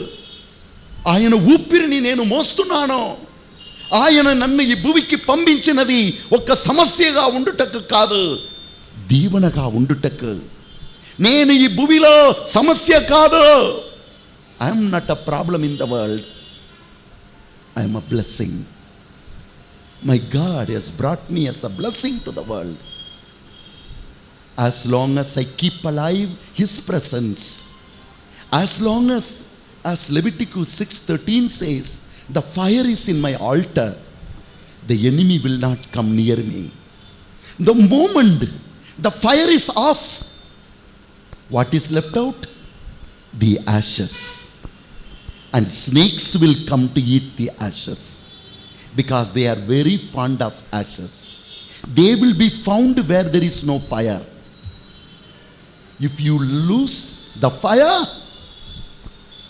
ఆయన ఊపిరిని నేను మోస్తున్నాను, ఆయన నన్ను ఈ భూమికి పంపించినది ఒక సమస్యగా ఉండుటకు కాదు, దీవెనగా ఉండుటకు. నేను ఈ భూమిలో సమస్య కాదు. I'm not a problem in the world, I'm a blessing. My God has brought me as a blessing to the world. As long as I keep alive his presence, as long as Leviticus 6:13 says, the fire is in my altar, the enemy will not come near me. The moment the fire is off, what is left out? The ashes. and snakes will come to eat the ashes, because they are very fond of ashes. They will be found where there is no fire. If you lose the fire,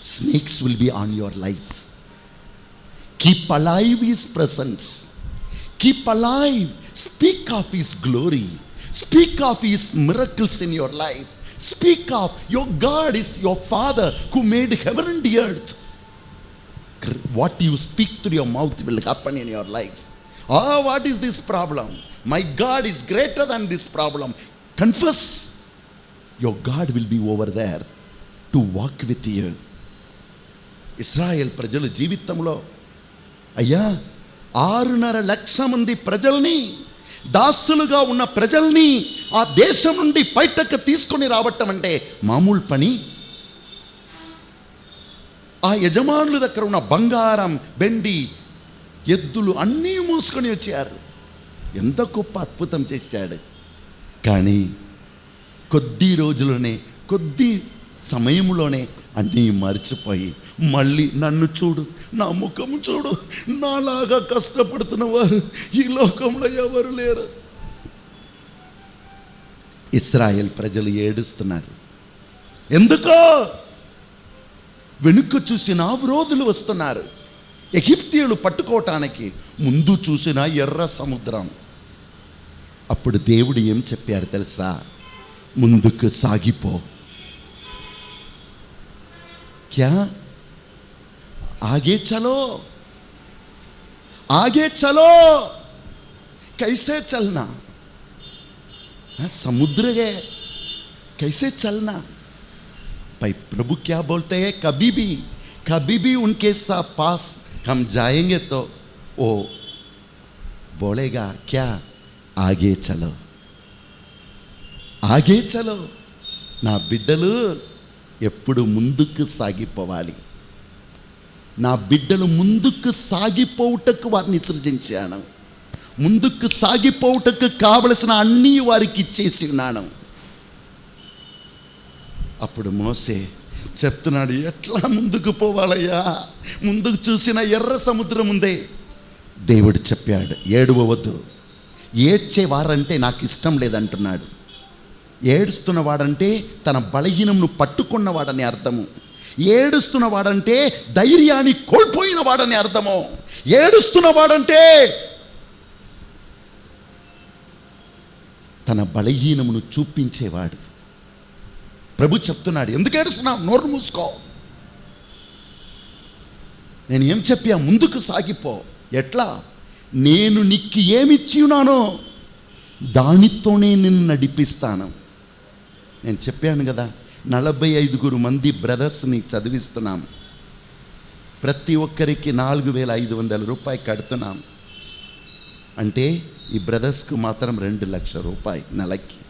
snakes will be on your life. Keep alive His presence. Keep alive. Speak of His glory. Speak of His miracles in your life. Speak of your God is your Father who made heaven and the earth. What you speak through your mouth will happen in your life. What is this problem? My God is greater than this problem. Confess. Your God will be over there to walk with you. Israel ప్రజల జీవితంలో అయ్యా 6.5 లక్షల మంది ప్రజల్ని, దాసులుగా ఉన్న ప్రజల్ని ఆ దేశం నుండి బయటకు తీసుకొని రావటం అంటే మామూలు పని? ఆ యజమానుల దగ్గర ఉన్న బంగారం, వెండి, ఎద్దులు అన్నీ మూసుకొని వచ్చారు. ఎంత గొప్ప అద్భుతం చేశాడు. కానీ కొద్ది రోజుల్లోనే, కొద్ది సమయంలోనే అన్నీ మర్చిపోయి మళ్ళీ నన్ను చూడు, నా ముఖము చూడు, నాలాగా కష్టపడుతున్న వారు ఈ లోకంలో ఎవరు లేరు. ఇశ్రాయేల్ ప్రజలు ఏడుస్తున్నారు. ఎందుకో? వెనుక చూసిన విరోధులు వస్తున్నారు. ఎగిప్తీయులు పట్టుకోవటానికి ముందు చూసిన ఎర్ర సముద్రం. అప్పుడు దేవుడు ఏం చెప్పారు తెలుసా? ముందుకు సాగిపో. क्या? आगे चलो, आगे चलो. कैसे चलना? समुद्र है, कैसे चलना? भाई प्रभु क्या बोलते हैं? कभी भी उनके साथ पास हम जाएंगे तो वो बोलेगा क्या? आगे चलो, आगे चलो. నా బిడ్డలు ఎప్పుడు ముందుకు సాగిపోవాలి. నా బిడ్డలు ముందుకు సాగిపోవుటకు వారిని సృజించాను. ముందుకు సాగిపోవుటకు కావలసిన అన్నీ వారికి ఇచ్చేసి ఉన్నాను. అప్పుడు మోసే చెప్తున్నాడు, ఎట్లా ముందుకు పోవాలయ్యా? ముందుకు చూసిన ఎర్ర సముద్రం ఉందే. దేవుడు చెప్పాడు, ఏడవవద్దు. ఏడ్చేవారంటే నాకు ఇష్టం లేదంటున్నాడు. ఏడుస్తున్నవాడంటే తన బలహీనంను పట్టుకున్నవాడని అర్థము. ఏడుస్తున్నవాడంటే ధైర్యాన్ని కోల్పోయిన వాడని అర్థము. ఏడుస్తున్నవాడంటే తన బలహీనమును చూపించేవాడు. ప్రభు చెప్తున్నాడు, ఎందుకు ఏడుస్తున్నావు? నోరు మూసుకో. నేను ఏం చెప్పా? ముందుకు సాగిపో. ఎట్లా? నేను నీకు ఏమిచ్చి ఉన్నానో దానితోనే నిన్ను నడిపిస్తాను. నేను చెప్పాను కదా, 45 మంది బ్రదర్స్ని చదివిస్తున్నాం. ప్రతి ఒక్కరికి 4,500 రూపాయలు కడుతున్నాం. అంటే ఈ బ్రదర్స్కు మాత్రం 2 లక్షల రూపాయలు నెలకి.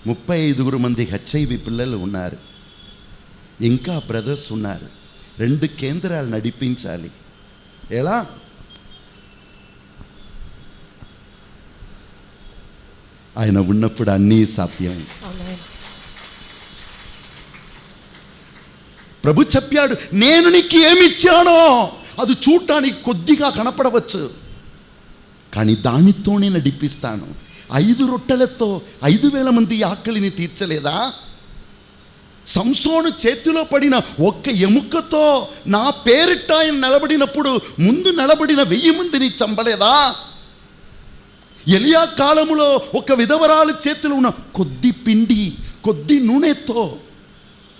35 మంది HIV పిల్లలు ఉన్నారు. ఇంకా బ్రదర్స్ ఉన్నారు. 2 కేంద్రాలు నడిపించాలి. ఎలా? ఆయన ఉన్నప్పుడు అన్నీ సాధ్యం. ప్రభు చెప్పాడు, నేను నీకు ఏమిచ్చానో అది చూడటానికి కొద్దిగా కనపడవచ్చు, కానీ దానితోనే నడిపిస్తాను. 5 రొట్టెలతో 5,000 మంది ఆకలిని తీర్చలేదా? సంసోను చేతిలో పడిన ఒక్క ఎముకతో నా పేరిట ఆయన నిలబడినప్పుడు ముందు నిలబడిన 1000 మందిని చంపలేదా? ఎలియా కాలములో ఒక విధవరాలు చేతిలో ఉన్న కొద్ది పిండి, కొద్ది నూనెతో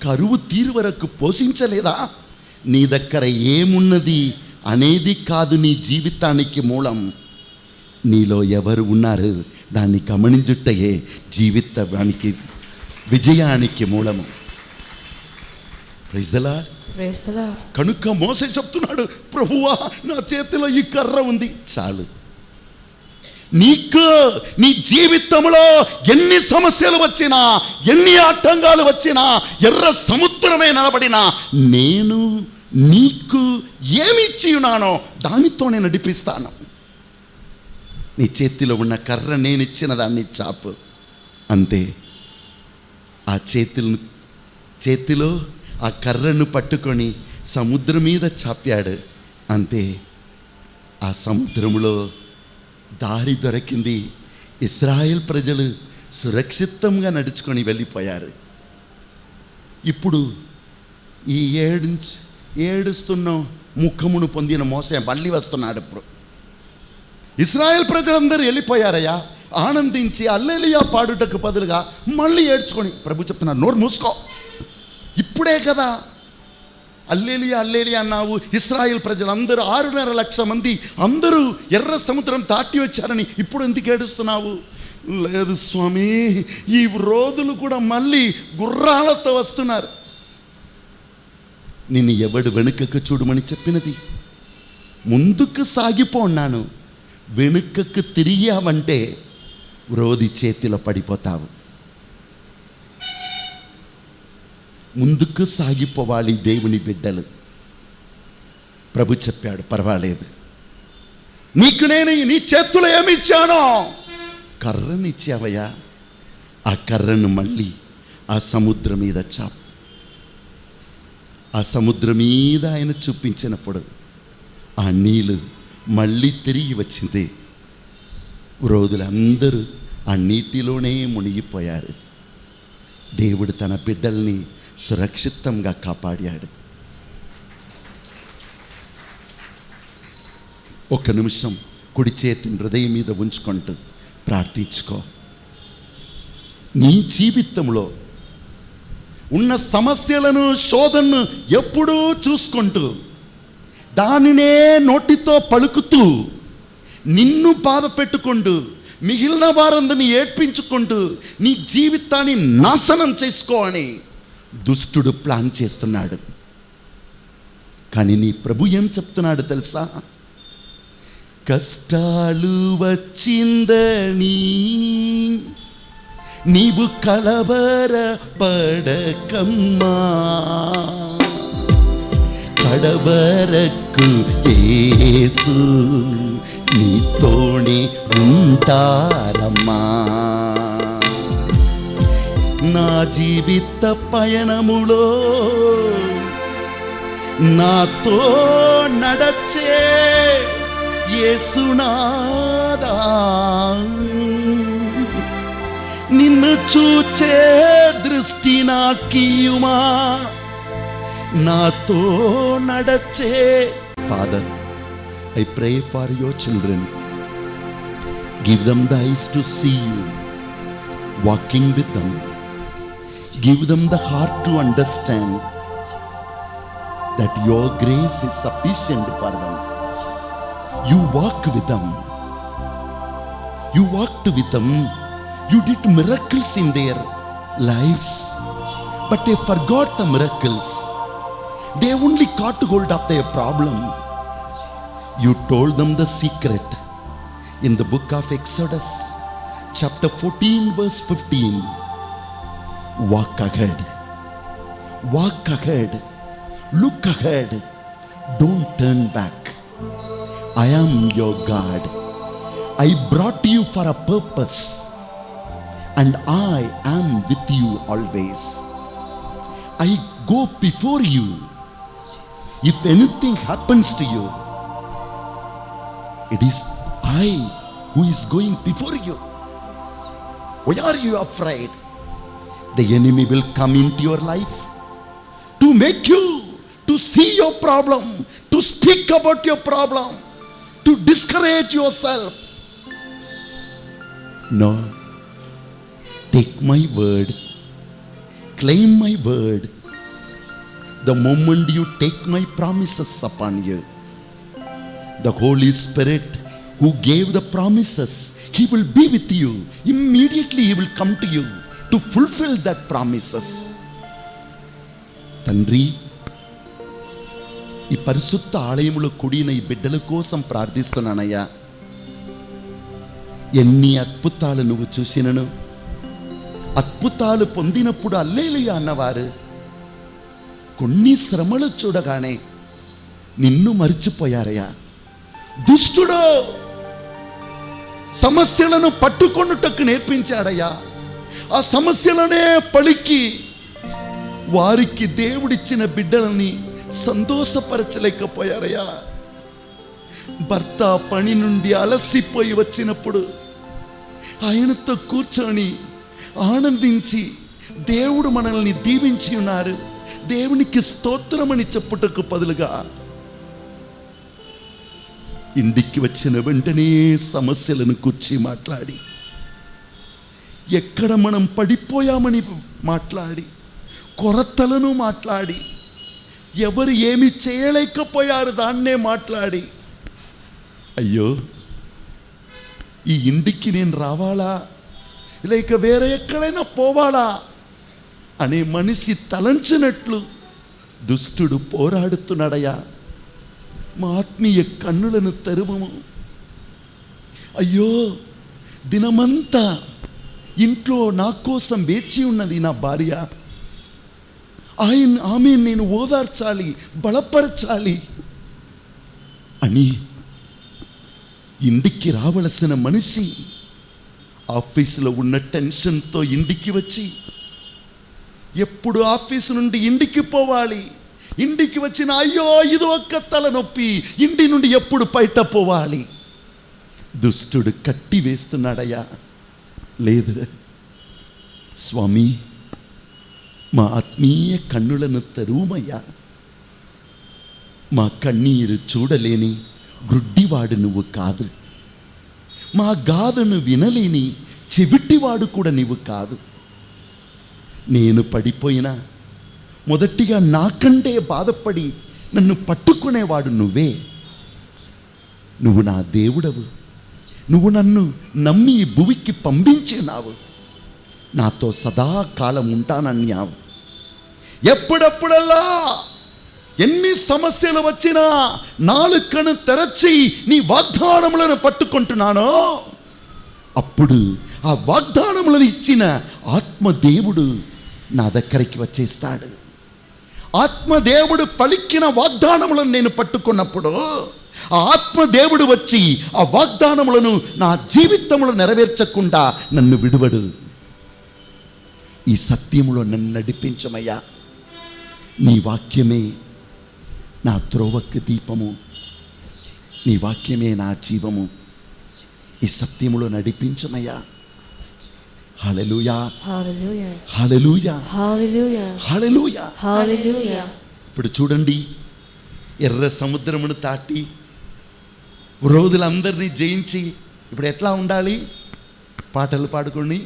కరువు తీరు వరకు పోషించలేదా? నీ దగ్గర ఏమున్నది అనేది కాదు నీ జీవితానికి మూలం, నీలో ఎవరు ఉన్నారు దాన్ని గమనించుటయే జీవితానికి విజయానికి మూలము. Praise the Lord. కనుక మోసే చెప్తున్నాడు, ప్రభువా నా చేతిలో ఈ కర్ర ఉంది చాలు. నీకు నీ జీవితంలో ఎన్ని సమస్యలు వచ్చినా, ఎన్ని ఆటంకాలు వచ్చినా, ఎర్ర సముద్రమే నిలబడినా, నేను నీకు ఏమి ఇచ్చి ఉన్నానో దానితోనే నడిపిస్తాను. నీ చేతిలో ఉన్న కర్ర నేను ఇచ్చిన దాన్ని చాపు అంతే. ఆ చేతిలో ఆ కర్రను పట్టుకొని సముద్రం మీద చాపాడు. అంతే, ఆ సముద్రంలో దారి దొరికింది. ఇశ్రాయేల్ ప్రజలు సురక్షితంగా నడుచుకొని వెళ్ళిపోయారు. ఇప్పుడు ఈ ఏడుస్తున్న ముఖమును పొందిన మోసే మళ్ళీ వస్తున్నాడు. ఇప్పుడు ఇశ్రాయేల్ ప్రజలందరూ వెళ్ళిపోయారయ్యా. ఆనందించి హల్లెలూయా పాడుటకు బదులుగా మళ్ళీ ఏడ్చుకొని ప్రభు చెప్తున్నారు, నోరు మూసుకో, ఇప్పుడే కదా హల్లెలూయా హల్లెలూయా అన్నావు. ఇశ్రాయేల్ ప్రజలందరూ 6.5 లక్షల మంది అందరూ ఎర్ర సముద్రం దాటి వచ్చారని ఇప్పుడు ఎందుకు ఏడుస్తున్నావు? లేదు స్వామి, ఈ రోజులు కూడా మళ్ళీ గుర్రాలతో వస్తున్నారు. నిన్ను ఎవడు వెనుకకు చూడమని చెప్పినది? ముందుకు సాగిపోన్నాను, వెనుకకు తిరిగావంటే రోది చేతిలో పడిపోతావు. ముందుకు సాగిపోవాలి దేవుని బిడ్డలు. ప్రభు చెప్పాడు, పర్వాలేదు, నీకు నేను నీ చేతులు ఏమిచ్చానో కర్రను ఇచ్చావయ్యా. ఆ కర్రను మళ్ళీ ఆ సముద్రం మీద చాపు. ఆ సముద్రం మీద ఆయన చూపించినప్పుడు ఆ నీళ్ళు మళ్ళీ తిరిగి వచ్చింది. రోజులందరూ ఆ నీటిలోనే మునిగిపోయారు. దేవుడు తన బిడ్డల్ని సురక్షితంగా కాపాడాడు. ఒక నిమిషం కుడి చేతిని హృదయం మీద ఉంచుకుంటూ ప్రార్థించుకో. నీ జీవితంలో ఉన్న సమస్యలను, శోధనను ఎప్పుడూ చూసుకుంటూ, దానినే నోటితో పలుకుతూ, నిన్ను బాధ పెట్టుకుంటూ, మిగిలిన వారందరిని ఏడ్పించుకుంటూ నీ జీవితాన్ని నాశనం చేసుకో అని దుష్టుడు ప్లాన్ చేస్తున్నాడు. కానీ నీ ప్రభు ఏం చెప్తున్నాడు తెలుసా? కష్టాలు వచ్చిందని నీవు కలవరపడకమ్మా, కడవరకు యేసు నీతోనే ఉంటారమ్మా. నా జీవిత పయనములో నాతో నడచే యేసునాదా, నిన్ను చూచే దృష్టి నాకియుమా, నాతో నడచే. Father, I pray for your children. Give them the eyes to see you, walking with them. Give them the heart to understand that your grace is sufficient for them. You walk with them. You walked with them. You did miracles in their lives, but they forgot the miracles. They only caught hold of their problem. You told them the secret in the book of Exodus, chapter 14, verse 15. Walk ahead. Walk ahead. Look ahead. Don't turn back. I am your God. I brought you for a purpose, and I am with you always. I go before you. If anything happens to you, it is I who is going before you. Why are you afraid? The enemy will come into your life to make you to see your problem, to speak about your problem, to discourage yourself. No. Take my word. Claim my word. The moment you take my promises upon you, the Holy Spirit who gave the promises, He will be with you. Immediately He will come to you to fulfill that promises. తండ్రి, ఈ పరిశుద్ధ ఆలయములో కూడిన ఈ బిడ్డల కోసం ప్రార్థిస్తున్నానయ్యా. ఎన్ని అద్భుతాలు నువ్వు చూసినను, అద్భుతాలు పొందినప్పుడు హల్లెలూయా అన్నవారు కొన్ని శ్రమలు చూడగానే నిన్ను మరిచిపోయారయ్యా. దుష్టుడు సమస్యలను పట్టుకొనుటకు నేర్పించాడయ్యా. ఆ సమస్యలనే పలికి వారికి దేవుడిచ్చిన బిడ్డలని సంతోషపరచలేకపోయారయ్యా. భర్త పని నుండి అలసిపోయి వచ్చినప్పుడు ఆయనతో కూర్చొని ఆనందించి దేవుడు మనల్ని దీవించి ఉన్నారు, దేవునికి స్తోత్రమని చెప్పుటకు బదులుగా ఇంటికి వచ్చిన వెంటనే సమస్యలను కూర్చి మాట్లాడి, ఎక్కడ మనం పడిపోయామని మాట్లాడి, కొరతలను మాట్లాడి, ఎవరు ఏమి చేయలేకపోయారు దాన్నే మాట్లాడి, అయ్యో ఈ ఇంటికి నేను రావాలా లేక వేరే ఎక్కడైనా పోవాలా అనే మనిషి తలంచినట్లు దుష్టుడు పోరాడుతున్నాడయ్యా. మా ఆత్మీయ కన్నులను తెరువము. అయ్యో దినమంతా ఇంట్లో నా కోసం వేచి ఉన్నది నా భార్య, ఆమె నేను ఓదార్చాలి, బలపరచాలి అని ఇంటికి రావలసిన మనిషి ఆఫీసులో ఉన్న టెన్షన్తో ఇంటికి వచ్చి, ఎప్పుడు ఆఫీసు నుండి ఇంటికి పోవాలి, ఇంటికి వచ్చిన అయ్యో ఇది ఒక్క తలనొప్పి, ఇంటి నుండి ఎప్పుడు బయట పోవాలి. దుష్టుడు కట్టి వేస్తున్నాడయ్యా. లేదు స్వామి, మా ఆత్మీయ కన్నులను తెరువమయ్యా. మా కన్నీరు చూడలేని గ్రుడ్డివాడు నువ్వు కాదు, మా గాథను వినలేని చెవిటివాడు కూడా నువ్వు కాదు. నేను పడిపోయినా మొదటిగా నాకంటే బాధపడి నన్ను పట్టుకునేవాడు నువ్వే. నువ్వు నా దేవుడవు, నువ్వు నన్ను నమ్మి ఈ భూమికి పంపించినావు, నాతో సదాకాలం ఉంటానన్నావు. ఎప్పుడప్పుడల్లా ఎన్ని సమస్యలు వచ్చినా నాలుకను తెరచి నీ వాగ్దానములను పట్టుకుంటున్నానో అప్పుడు ఆ వాగ్దానములను ఇచ్చిన ఆత్మదేవుడు నా దగ్గరికి వచ్చేస్తాడు. ఆత్మదేవుడు పలికిన వాగ్దానములను నేను పట్టుకున్నప్పుడు ఆ ఆత్మదేవుడు వచ్చి ఆ వాగ్దానములను నా జీవితంలో నెరవేర్చకుండా నన్ను విడువడు. ఈ సత్యములో నన్ను నడిపించమయ్యా. నీ వాక్యమే నా త్రోవకు దీపము, నీ వాక్యమే నా జీవము. ఈ సత్యములో నడిపించమయ్యా. హల్లెలూయా, Hallelujah. హల్లెలూయా, Hallelujah. హల్లెలూయా. Hallelujah. ఇప్పుడు చూడండి, ఎర్ర సముద్రమును దాటి రోజులందరినీ జయించి ఇప్పుడు ఎట్లా ఉండాలి? పాటలు పాడుకొని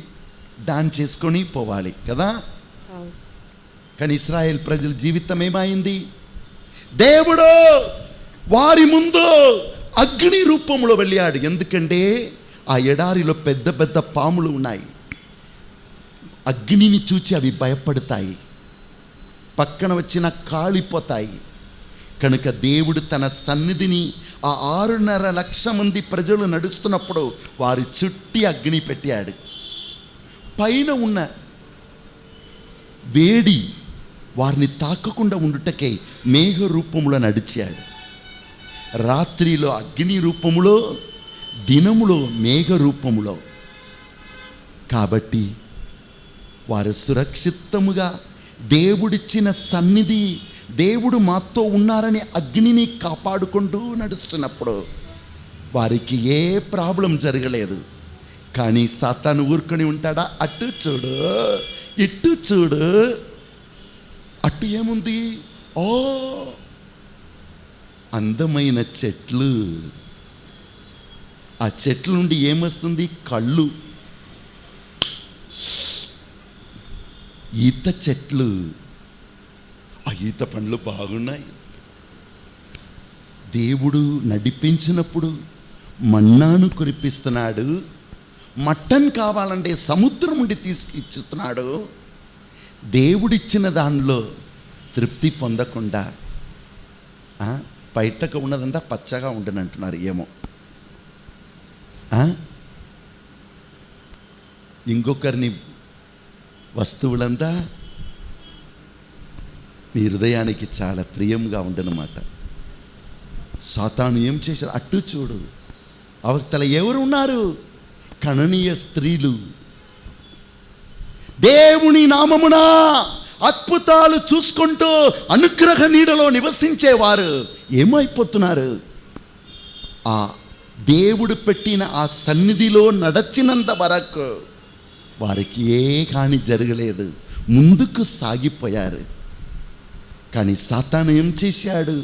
డాన్స్ చేసుకొని పోవాలి కదా. కానీ ఇశ్రాయేల్ ప్రజల జీవితం ఏమైంది? దేవుడు వారి ముందు అగ్ని రూపంలో వెళ్ళాడు. ఎందుకంటే ఆ ఎడారిలో పెద్ద పెద్ద పాములు ఉన్నాయి. అగ్నిని చూచి అవి భయపడతాయి, పక్కన వచ్చిన కాలిపోతాయి. కనుక దేవుడు తన సన్నిధిని ఆ 6.5 లక్షల మంది ప్రజలు నడుస్తున్నప్పుడు వారి చుట్టి అగ్ని పెట్టాడు. పైన ఉన్న వేడి వారిని తాకకుండా ఉండుటకే మేఘ రూపంలో నడిచాడు. రాత్రిలో అగ్ని రూపములో, దినములో మేఘ రూపములో. కాబట్టి వారు సురక్షితముగా దేవుడిచ్చిన సన్నిధి, దేవుడు మాతో ఉన్నారని అగ్నిని కాపాడుకుంటూ నడుస్తున్నప్పుడు వారికి ఏ ప్రాబ్లం జరగలేదు. కానీ సాతాను ఊరుకొని ఉంటాడా? అటు చూడు, ఇటు చూడు, అటు ఏముంది? ఓ అందమైన చెట్లు, ఆ చెట్ల నుండి ఏమొస్తుంది? కళ్ళు. ఈత చెట్లు, ఆ ఈత పండ్లు బాగున్నాయి. దేవుడు నడిపించినప్పుడు మన్నాను కురిపిస్తున్నాడు. మటన్ కావాలంటే సముద్రం నుండి తీసుకిచ్చిస్తున్నాడు. దేవుడిచ్చిన దానిలో తృప్తి పొందకుండా బయటకు ఉన్నదంతా పచ్చగా ఉండనంటున్నారు. ఏమో ఇంకొకరిని వస్తువులంతా మీ హృదయానికి చాలా ప్రియంగా ఉండనమాట. సాతాను ఏం చేశారు? అటు చూడు, అవతల ఎవరు ఉన్నారు? కణనీయ స్త్రీలు. దేవుని నామమున అద్భుతాలు చూసుకుంటూ అనుగ్రహ నీడలో నివసించేవారు ఏమైపోతున్నారు? ఆ దేవుడు పెట్టిన ఆ సన్నిధిలో నడచినంత వరకు వారికి ఏ హాని జరగలేదు, ముందుకు సాగిపోయారు. కానీ సాతాను ఏం చేశాడు?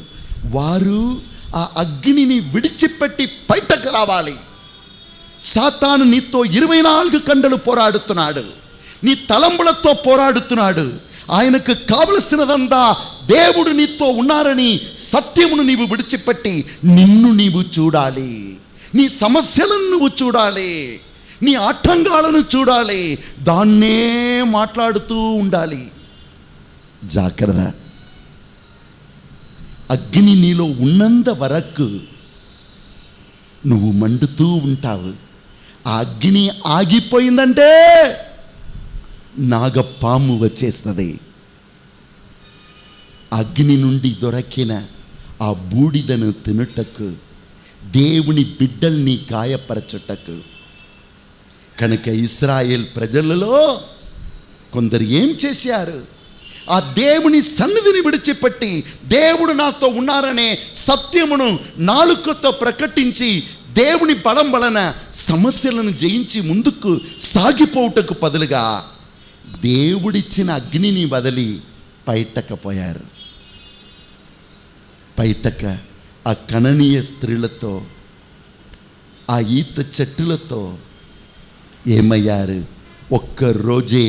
వారు ఆ అగ్నిని విడిచిపెట్టి బయటకు రావాలి. సాతాను నీతో 24 గంటలు పోరాడుతున్నాడు, నీ తలంపులతో పోరాడుతున్నాడు. ఆయనకు కావలసినదంతా దేవుడు నీతో ఉన్నారని సత్యమును నీవు విడిచిపెట్టి నిన్ను నీవు చూడాలి, నీ సమస్యలను నువ్వు చూడాలి, నీ ఆటంకాలను చూడాలి, దాన్నే మాట్లాడుతూ ఉండాలి. జాగ్రత్త. అగ్ని నీలో ఉన్నంత వరకు నువ్వు మండుతూ ఉంటావు. ఆ అగ్ని ఆగిపోయిందంటే నాగపాము వచ్చేస్తుంది. అగ్ని నుండి దొరికిన ఆ బూడిదను తినుటకు, దేవుని బిడ్డల్ని గాయపరచుటకు. కనుక ఇశ్రాయేల్ ప్రజలలో కొందరు ఏం చేశారు? ఆ దేవుని సన్నిధిని విడిచిపెట్టి దేవుడు నాతో ఉన్నారనే సత్యమును నాలుకతో ప్రకటించి దేవుని బలం వలన సమస్యలను జయించి ముందుకు సాగిపోవుటకు బదులుగా దేవుడిచ్చిన అగ్నిని వదిలి బయటకపోయారు. బయటక ఆ కణనీయ స్త్రీలతో, ఆ ఈత చెట్టులతో ఏమయ్యారు? ఒక్కరోజే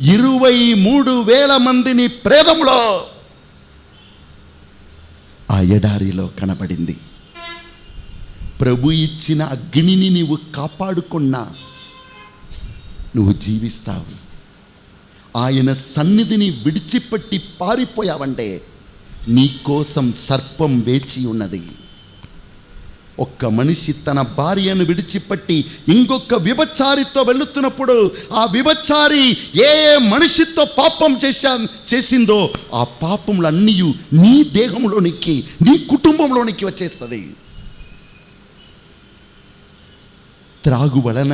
23,000 మందిని ప్రేతంలో ఆ ఎడారిలో కనబడింది. ప్రభు ఇచ్చిన అగ్నిని నీవు కాపాడుకున్నా నువ్వు జీవిస్తావు. ఆయన సన్నిధిని విడిచిపెట్టి పారిపోయావంటే నీ కోసం సర్పం వేచి ఉన్నది. ఒక్క మనిషి తన భార్యను విడిచిపెట్టి ఇంకొక వ్యభిచారితో వెళుతున్నప్పుడు ఆ వ్యభిచారి ఏ మనిషితో పాపం చేసిందో ఆ పాపములన్నీ నీ దేహంలోనికి, నీ కుటుంబంలోనికి వచ్చేస్తుంది. త్రాగు వలన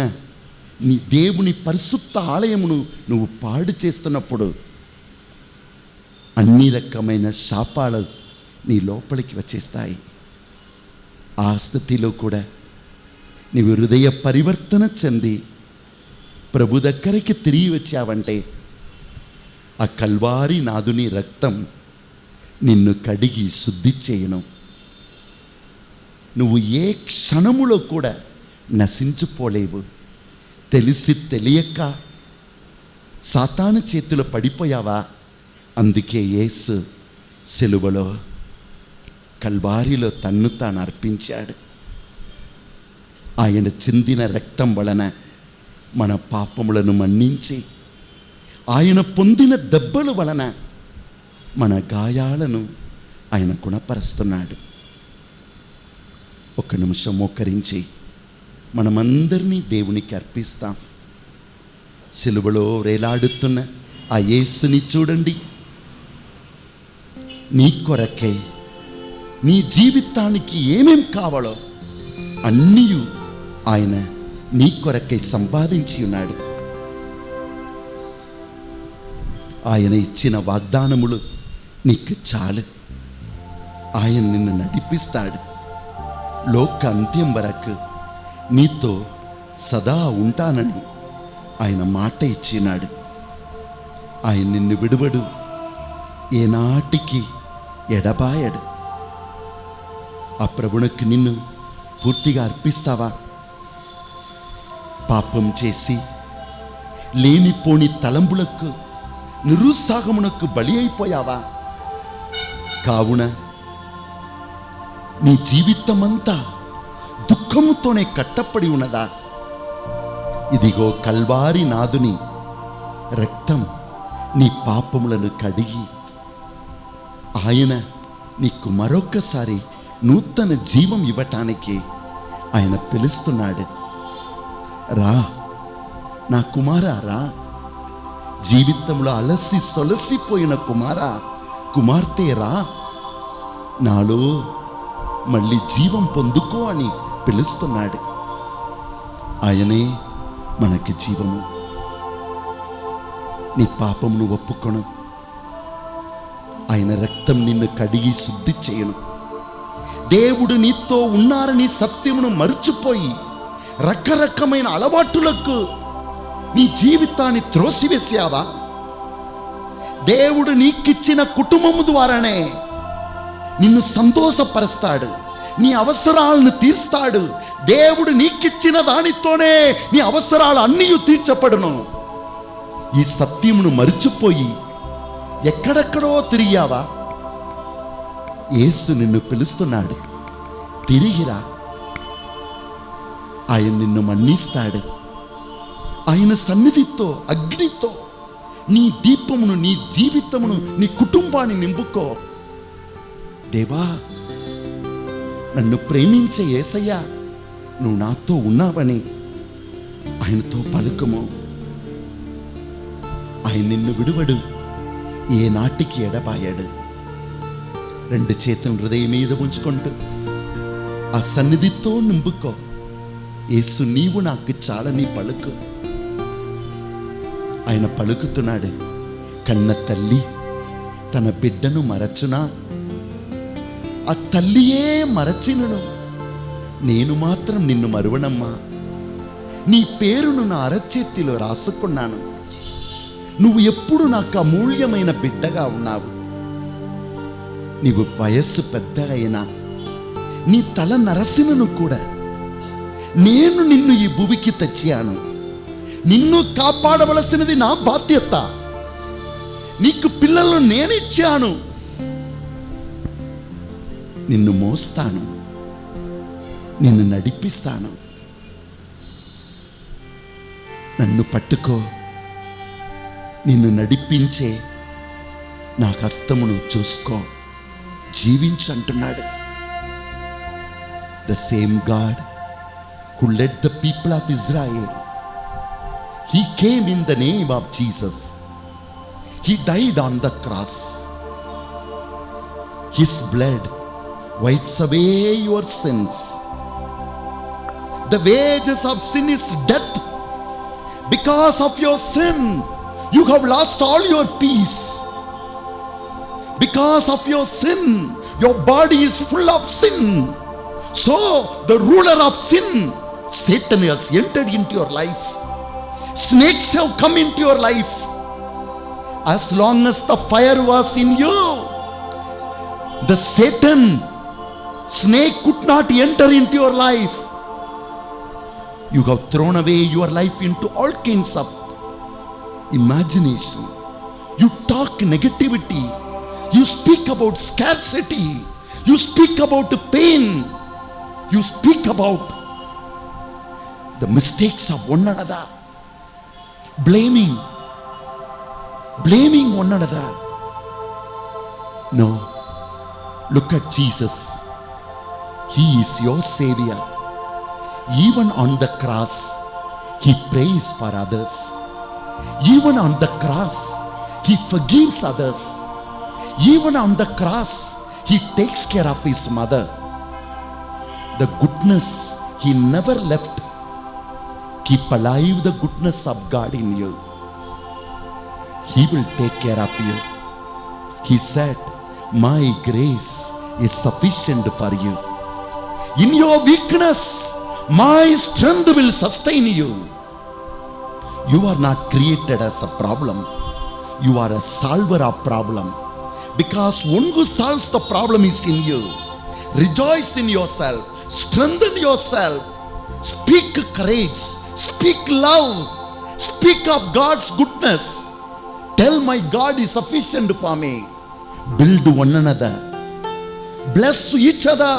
నీ దేవుని పరిశుద్ధ ఆలయమును నువ్వు పాడు చేస్తున్నప్పుడు అన్ని రకమైన శాపాలు నీ లోపలికి వచ్చేస్తాయి. ఆ స్థితిలో కూడా నీవు హృదయ పరివర్తన చెంది ప్రభు దగ్గరికి తిరిగి వచ్చావంటే ఆ కల్వారి నాదుని రక్తం నిన్ను కడిగి శుద్ధి చేయను. నువ్వు ఏ క్షణములో కూడా నశించిపోలేవు. తెలిసి తెలియక సాతాను చేతిలో పడిపోయావా? అందుకే యేసు సిలువలో కల్వారిలో తన్ను తాను అర్పించాడు. ఆయన చిందిన రక్తం వలన మన పాపములను మన్నించి, ఆయన పొందిన దెబ్బల వలన మన గాయాలను ఆయన గుణపరుస్తున్నాడు. ఒక నిమిషం మోకరించి మనమందరినీ దేవునికి అర్పిస్తాం. సిలువలో వేలాడుతున్న ఆ యేసుని చూడండి. నీ కొరకై, నీ జీవితానికి ఏమేం కావాలో అన్నీ ఆయన నీ కొరకై సంపాదించి ఉన్నాడు. ఆయన ఇచ్చిన వాగ్దానములు నీకు చాలు. ఆయన నిన్ను నడిపిస్తాడు. లోక అంత్యం వరకు నీతో సదా ఉంటానని ఆయన మాట ఇచ్చినాడు. ఆయన నిన్ను విడువడు, ఏనాటికి ఎడబాయడు. ఆ ప్రభువునికి నిన్ను పూర్తిగా అర్పిస్తావా? పాపం చేసి లేనిపోని తలంపులకు, నిరుత్సాహమునకు బలి అయిపోయావా? కావున నీ జీవితమంతా దుఃఖముతోనే కట్టపడి ఉన్నదా? ఇదిగో కల్వారి నాదుని రక్తం నీ పాపములను కడిగి ఆయన నీకు మరొక్కసారి నూతన జీవం ఇవ్వటానికి ఆయన పిలుస్తున్నాడు. రా నా కుమారా, రా. జీవితంలో అలసి సొలసిపోయిన కుమారా, కుమార్తె రా, నాలో మళ్ళీ జీవం పొందుకో అని పిలుస్తున్నాడు. ఆయనే మనకి జీవము. నీ పాపమును ఒప్పుకొను, ఆయన రక్తం నిన్ను కడిగి శుద్ధి చేయను. దేవుడు నీతో ఉన్నారని సత్యమును మర్చిపోయి రకరకమైన అలవాటులకు నీ జీవితాన్ని త్రోసివేసావా? దేవుడు నీకిచ్చిన కుటుంబము ద్వారానే నిన్ను సంతోషపరుస్తాడు, నీ అవసరాలను తీర్స్తాడు. దేవుడు నీకిచ్చిన దానితోనే నీ అవసరాలు అన్నీ తీర్చబడును. ఈ సత్యమును మరిచిపోయి ఎక్కడెక్కడో తిరిగావా? యేసు నిన్ను పిలుస్తున్నాడు, తిరిగిరా. ఆయన నిన్ను మన్నిస్తాడు. ఆయన సన్నిధితో అగ్నితో నీ దీపమును, నీ జీవితమును, నీ కుటుంబాన్ని నింపుకో. దేవా, నన్ను ప్రేమించే యేసయ్యా, నువ్వు నాతో ఉన్నావని ఆయనతో పలుకుము. ఆయన నిన్ను విడువడు, ఏ నాటికి ఎడబాయాడు. రెండు చేతులు హృదయం మీద ఉంచుకుంటూ ఆ సన్నిధితో నింపుకో. యేసు, నీవు నాకు చాలని పలుకు. ఆయన పలుకుతున్నాడు, కన్న తల్లి తన బిడ్డను మరచునా? ఆ తల్లియే మరచినను, నేను మాత్రం నిన్ను మరువనమ్మా. నీ పేరును నా అరచేతిలో రాసుకున్నాను. నువ్వు ఎప్పుడు నాకు అమూల్యమైన బిడ్డగా ఉన్నావు. నీవు వయస్సు పెద్ద అయినా నీ తల నరసినను కూడా నేను నిన్ను ఈ భూమికి తెచ్చాను. నిన్ను కాపాడవలసినది నా బాధ్యత. నీకు పిల్లలను నేనిచ్చాను. నిన్ను మోస్తాను, నిన్ను నడిపిస్తాను. నన్ను పట్టుకో, నిన్ను నడిపించే నా హస్తమును చూసుకో, జీవించు అంటున్నాడు. The same God who led the people of Israel, he came in the name of Jesus. He died on the cross. His blood wipes away your sins. The wages of sin is death. Because of your sin, you have lost all your peace. Because of your sin, your body is full of sin. So, the ruler of sin, Satan, has entered into your life. Snakes have come into your life. As long as the fire was in you, the Satan, snake could not enter into your life. You have thrown away your life into all kinds of imagination. You talk negativity. You speak about scarcity. You speak about pain. You speak about the mistakes of one another. Blaming one another. No. Look at Jesus. He is your Savior. Even on the cross, He prays for others. Even on the cross, He forgives others. Even on the cross, He takes care of His mother. The goodness He never left. Keep alive the goodness of God in you. He will take care of you. He said, my grace is sufficient for you. In your weakness, my strength will sustain you. You are not created as a problem. You are a solver of problem. Because one who solves the problem is in you. Rejoice in yourself. Strengthen yourself. Speak courage. Speak love. Speak of God's goodness. Tell my God is sufficient for me. Build one another. Bless each other.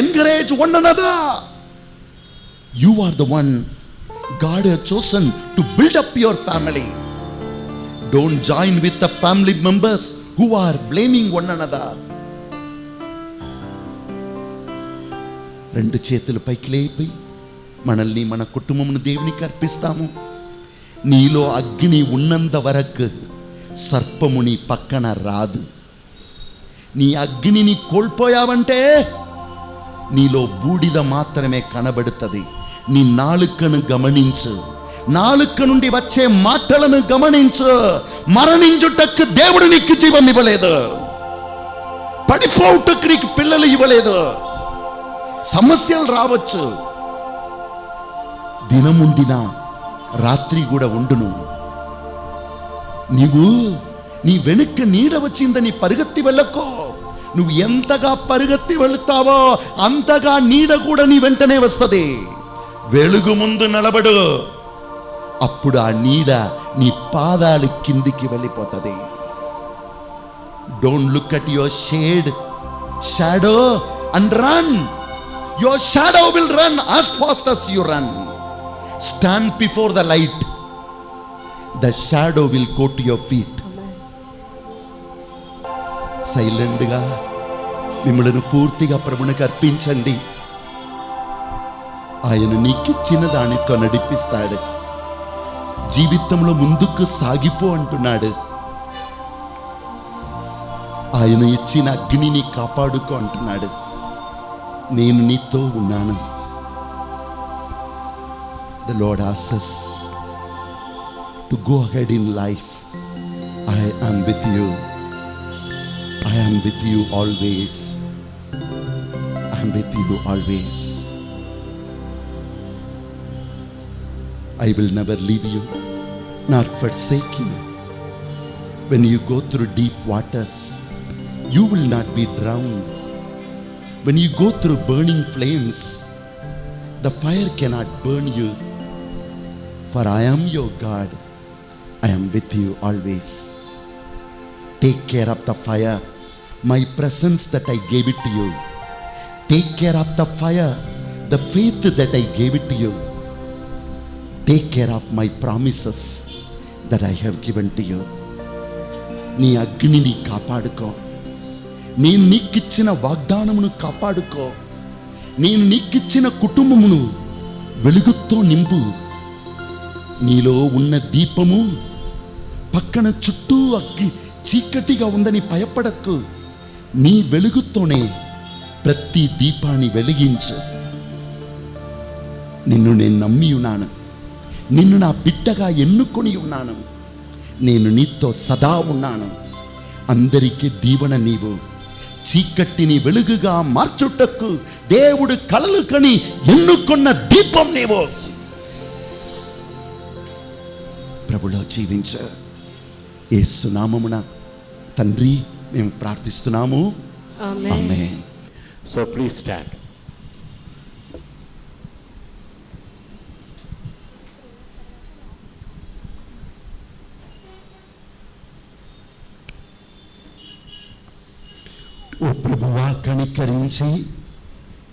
Encourage one another. You are the one God has chosen to build up your family. Don't join with the family members who are blaming one another. రెండు చేతులు పైకి లేపి మనల్ని, మన కుటుంబమును దేవునికి అర్పిస్తాము. నీలో అగ్ని ఉన్నంత వరకు సర్పము నీ పక్కన రాదు. నీ అగ్నిని కోల్పోయావంటే నీలో బూడిద మాత్రమే కనబడుతుంది. నీ నాలుకను గమనించు. నాలుక నుండి వచ్చే మాటలను గమనించు. మరణించుటకు దేవుడు నీకు జీవం ఇవ్వలేదు. పడిపోవుటకు నీకు పిల్లలు ఇవ్వలేదు. సమస్యలు రావచ్చు, దినముందిన రాత్రి కూడా ఉండును. నీవు నీ వెనుక నీడ వచ్చిందని పరిగెత్తి వెళ్ళకో. నువ్వు ఎంతగా పరిగెత్తి వెళుతావో అంతగా నీడ కూడా నీ వెంటనే వస్తుంది. వెలుగు ముందు నిలబడు, అప్పుడు ఆ నీడ నీ పాదాలు కిందికి వెళ్ళిపోతుంది. Don't look at your shadow and run. Your shadow will run as fast as you run. Stand before the light. The shadow will go to your feet. సైలెంట్గా మిమ్మల్ని పూర్తిగా ప్రభునికి అర్పించండి. ఆయన నీకిచ్చిన దానితో నడిపిస్తాడు. జీవితంలో ముందుకు సాగిపో అంటున్నాడు. ఆయన ఇచ్చిన అగ్నిని కాపాడుకో అంటున్నాడు. నేను నీతో ఉన్నాను. The Lord asks us to go ahead in life. I am with you. I am with you always. I am with you always. I will never leave you nor forsake you. When you go through deep waters, you will not be drowned. When you go through burning flames, the fire cannot burn you. For I am your God. I am with you always. Take care of the fire, my presence that I gave it to you. Take care of the fire, the faith that I gave it to you. Take care of my promises that I have given to you. నీ అగ్నిని కాపాడుకో. నేను నీకిచ్చిన వాగ్దానమును కాపాడుకో. నేను నీకిచ్చిన కుటుంబమును వెలుగుతో నింపు. నీలో ఉన్న దీపము పక్కన చుట్టూ అగ్గి చీకటిగా ఉందని భయపడకు. నీ వెలుగుతోనే ప్రతి దీపాన్ని వెలిగించు. నిన్ను నేను నమ్మి ఉన్నాను. నిన్ను నా బిడ్డగా ఎన్నుకొని ఉన్నాను. నేను నీతో సదా ఉన్నాను. అందరికీ దీవెన నీవు. చీకటిని వెలుగుగా మార్చుటకు దేవుడు కలలు కని ఎన్నుకున్న దీపం నీవు. ప్రభులో జీవించ. యేసు నామమున తండ్రి మేము ప్రార్థిస్తున్నాము. ఆమేన్. So please stand. ఓ ప్రభువా, కనికరించి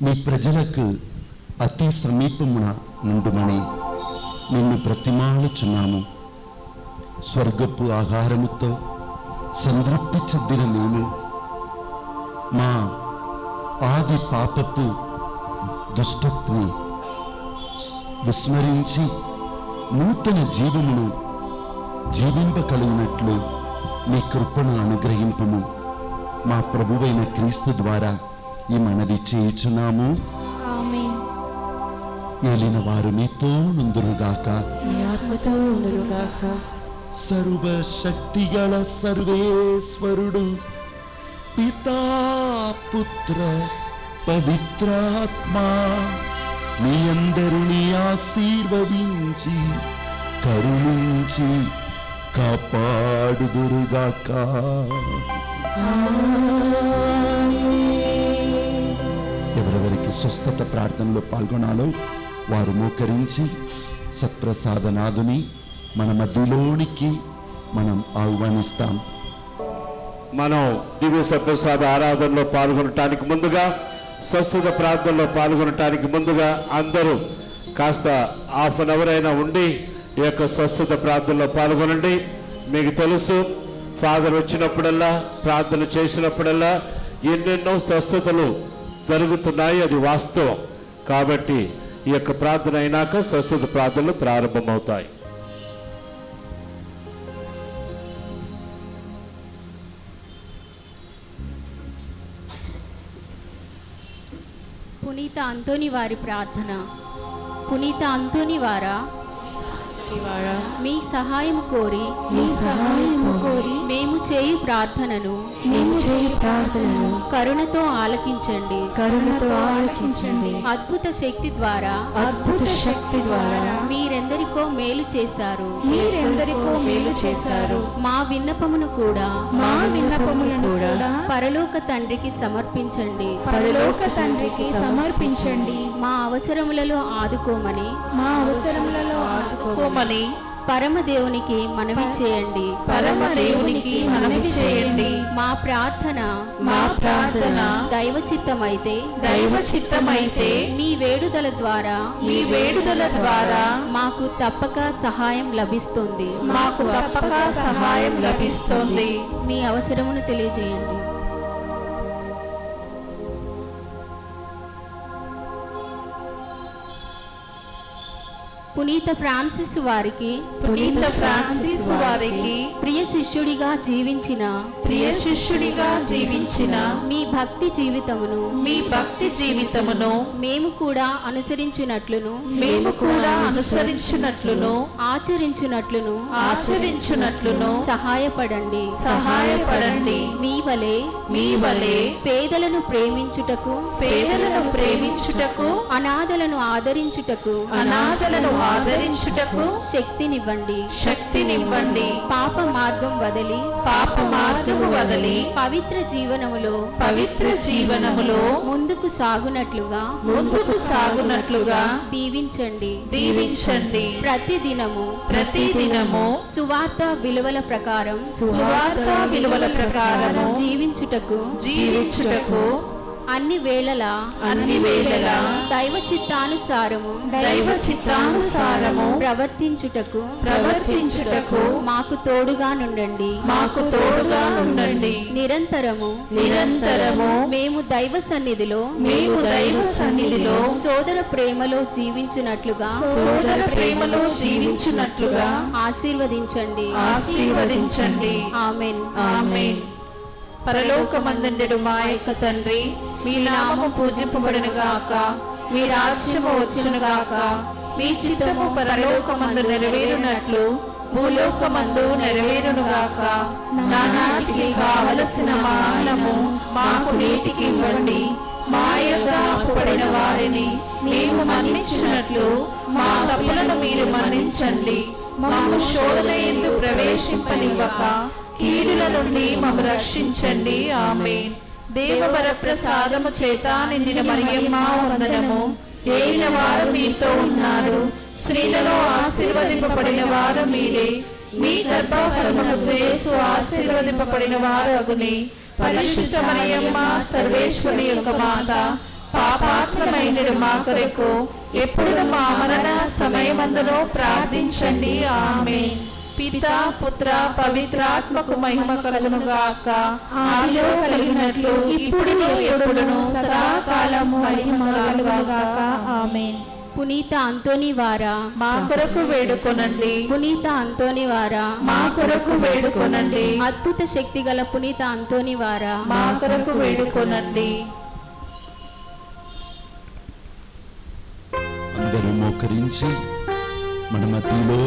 నీ ప్రజలకు అతి సమీపమున నుండుమని నిన్ను బ్రతిమాలుచున్నాము. స్వర్గపు ఆహారముతో సంతృప్తి చెందిన మేము మా ఆది పాపపు దుష్టత్ని విస్మరించి నూతన జీవమును జీవింపగలిగినట్లు నీ కృపను అనుగ్రహింపుము. మా ప్రభువైన క్రీస్తు ద్వారా ఈ మనవి చేయుచున్నాము. ఆమేన్. ఏలిన వారు మీతో నుందురుగాక. మీ ఆత్మతో ఉండుగాక. సర్వశక్తిగల సర్వేశ్వరుడు పితా పుత్ర పవిత్రాత్మ మీ అందరినీ ఆశీర్వదించి కరుణించి కాపాడుదురుగాక. ఎవరెవరికి స్వస్థత ప్రార్థనలో పాల్గొనాలో వారు మోకరించి సత్ప్రసాదనాథుని మన మధ్యలోనికి మనం ఆహ్వానిస్తాం. మనం దివ్య సత్ప్రసాద ఆరాధనలో పాల్గొనటానికి ముందుగా, స్వస్థత ప్రార్థనలో పాల్గొనటానికి ముందుగా అందరూ కాస్త హాఫ్ అన్ అవర్ అయినా ఉండి ఈ యొక్క స్వస్థత ప్రార్థనలో పాల్గొనండి. మీకు తెలుసు, ఫాదర్ వచ్చినప్పుడల్లా, ప్రార్థన చేసినప్పుడల్లా ఎన్నెన్నో స్వస్థతలు జరుగుతున్నాయి. అది వాస్తవం. కాబట్టి ఈ యొక్క ప్రార్థన అయినాక స్వస్థత ప్రార్థనలు ప్రారంభమవుతాయి. పునీత అంతోని వారి ప్రార్థన. పునీత అంతోని వారా, వాడా, మీ సహాయము కోరి మీ సహాయము కోరి మేము చేయు ప్రార్థనను మేము చేయు ప్రార్థనను కరుణతో ఆలకించండి. కరుణతో ఆలకించండి. అద్భుత శక్తి ద్వారా అద్భుత శక్తి ద్వారా మీరెందరికో మేలు చేశారు. మీరెందరికో మేలు చేశారు. మా విన్నపమును కూడా మా విన్నపములను కూడా పరలోక తండ్రికి సమర్పించండి. పరలోక తండ్రికి సమర్పించండి. మా అవసరములలో ఆదుకోమని మా అవసరములలో ఆదుకోమని పరమదేవునికి మనవి చేయండి. పరమదేవునికి మనవి చేయండి. మా ప్రార్థన మా ప్రార్థన దైవ చిత్తమైతే దైవ చిత్తమైతే మీ వేడుదల ద్వారా మీ వేడుదల ద్వారా మాకు తప్పక సహాయం లభిస్తుంది. మాకు తప్పక సహాయం లభిస్తుంది. మీ అవసరమును తెలియజేయండి. పునీత ఫ్రాన్సిస్ వారికి పునీత ఫ్రాన్సిస్ వారికి ప్రియ శిష్యుడిగా జీవించిన ప్రియ శిష్యుడిగా జీవించిన మీ భక్తి జీవితమును మీ భక్తి జీవితమును మేము కూడా అనుసరించినట్లును మేము కూడా అనుసరించినట్లును ఆచరించునట్లును ఆచరించునట్లును సహాయపడండి. సహాయపడండి. మీ వలె మీ వలె పేదలను ప్రేమించుటకు పేదలను ప్రేమించుటకు అనాథలను ఆదరించుటకు అనాథలను ఆదరించుటకు శక్తినివ్వండి. శక్తినివ్వండి. పాప మార్గం వదిలి పాప మార్గము వదిలి పవిత్ర జీవనములో పవిత్ర జీవనములో ముందుకు సాగునట్లుగా ముందుకు సాగునట్లుగా దీవించండి. దీవించండి. ప్రతిదినము ప్రతిదినము సువార్త విలువల ప్రకారం సువార్త విలువల ప్రకారము జీవించుటకు జీవించుటకు అన్ని వేళలా అన్ని వేళలా దైవ చిత్తానుసారము దైవ చిత్తానుసారము ప్రవర్తించుటకు ప్రవర్తించుటకు మాకు తోడుగా నుండండి. మాకు తోడుగా ఉండండి. నిరంతరము నిరంతరము మేము దైవ సన్నిధిలో మేము దైవ సన్నిధిలో సోదర ప్రేమలో జీవించునట్లుగా సోదర ప్రేమలో జీవించునట్లుగా ఆశీర్వదించండి. ఆశీర్వదించండి. ఆమేన్. ఆమేన్. పరలోకమందుండెడు మా యొక్క తండ్రి, మీ నామము పూజింపబడును గాక, మీ రాజ్యము వచ్చును గాక, మీ చిత్తము పరలోకమందు నెరవేరునట్లు భూలోకమందు నెరవేరును గాక. నానాటికి కావలసిన మా అన్నము మాకు నేటికి ఇవ్వండి. మా యొక్క అప్పుపడిన వారిని మేము మన్నించినట్లు మా తప్పులను మీరు మన్నించండి. మాకు శోధన యందు ప్రవేశింపనివ్వక కీడుల నుండి మమ్ము రక్షించండి. ఆమేన్. దేవవర ప్రసాదము చేత నిండిన మరియమ్మ వందనము. ఏలిన వారు మీతో ఉన్నారు. స్త్రీలలో ఆశీర్వదింపబడిన వారు మీరే. మీ గర్భఫలమునకు యేసు ఆశీర్వదింపబడిన వారు అగునే. పరిశుద్ధ మరియమ్మ సర్వేశ్వరుని యొక్క మాత, పాపాత్మమైనడు మా కొరకు ఎప్పుడు మా మరణ సమయమందులో ప్రార్థించండి. ఆమేన్. పితా పుత్ర పవిత్రాత్మకు మహిమ కలుగును గాక. ఆదిలో కలిగినట్లు ఇప్పుడు ఎప్పుడును సదాకాలము మహిమ కలుగును గాక. ఆమేన్. పునీత అంతోని వారా మా కొరకు వేడుకొనండి. పునీత అంతోని వారా మా కొరకు వేడుకొనండి. అద్భుత శక్తి గల పునీత అంతోని వారా మా కొరకు వేడుకొనండి. అందరూ మోకరించి మన మధ్యలో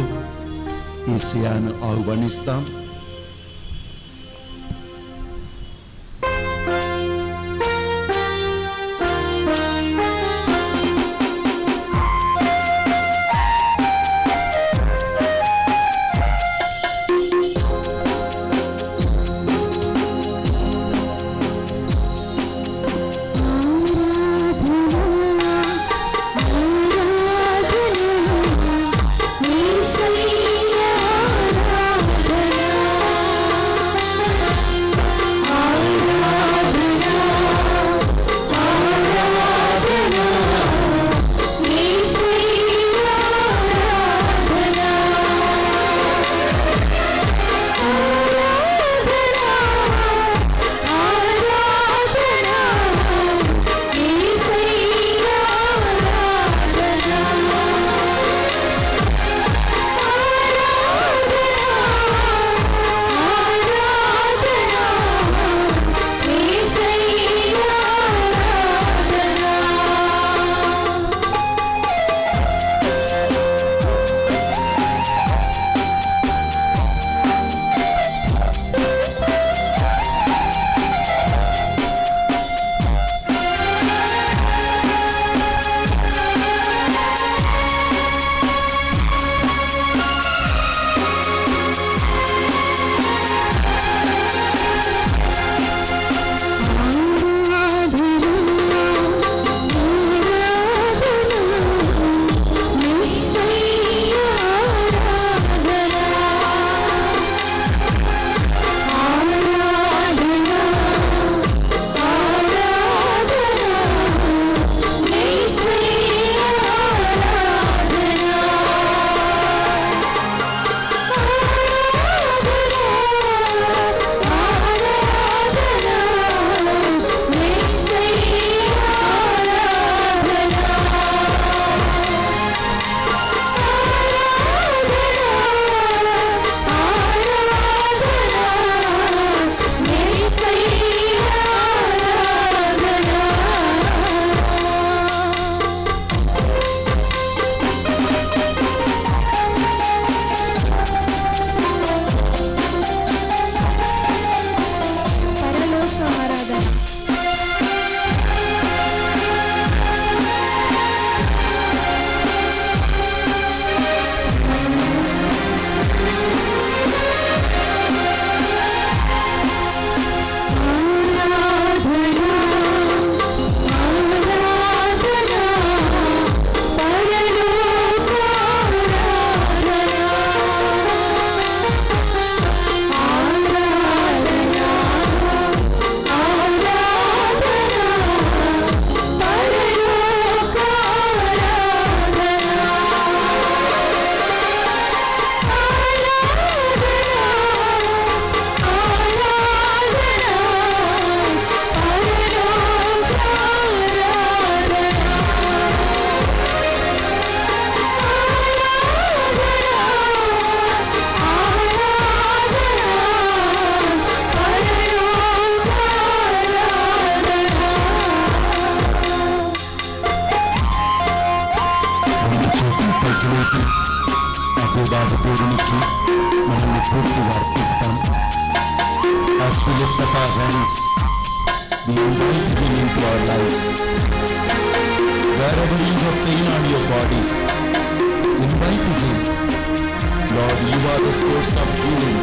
యేసయ్యను ఆహ్వానిస్తాం. యేసయ్యా దేవునికి మనల్ని పూర్తిగా అర్పిస్తాం. As we lift up our hands, we invite Him into our lives. Wherever you have pain on your body, invite Him. Lord, you are the source of healing.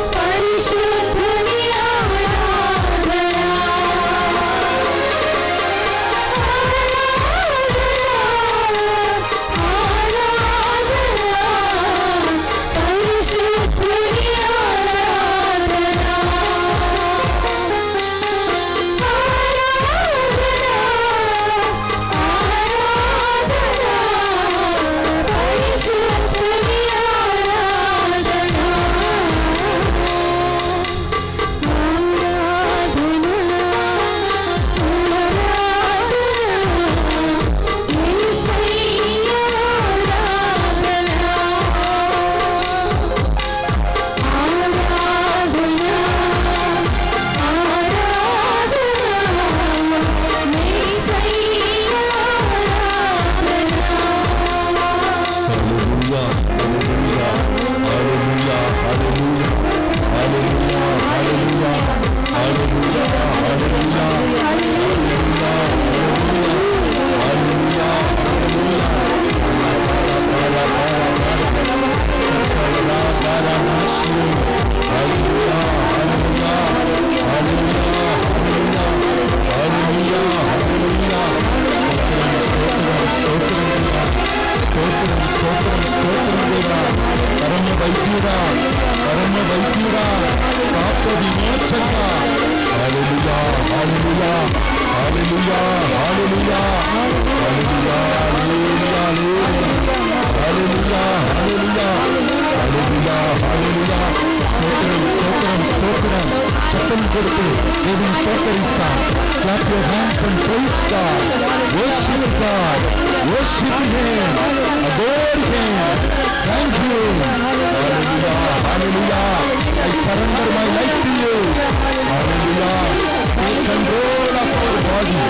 పరిశుద్ధుని ఆరాధన. చప్పట్లు కొడుతూ దేవుని స్తోత్రిస్తాం. Clap your hands and praise God. Worship God. Worship Him. Adore Him. Thank you. Hallelujah. Hallelujah. I surrender my life to you. Hallelujah. Take control of our body.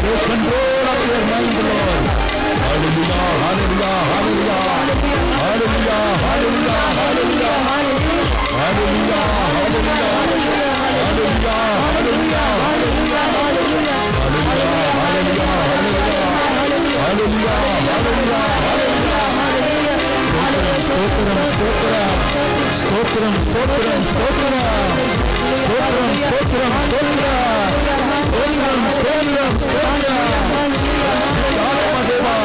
Take control of your mind, Lord. Hallelujah. Hallelujah. Hallelujah. Hallelujah. Hallelujah. Hallelujah. Hallelujah. Hallelujah. స్తోత్రం స్తోత్రం స్తోత్రం స్తోత్రం స్తోత్రం స్తోత్రం స్తోత్రం స్తోత్రం స్తోత్రం పరిశుద్ధాత్మదేవా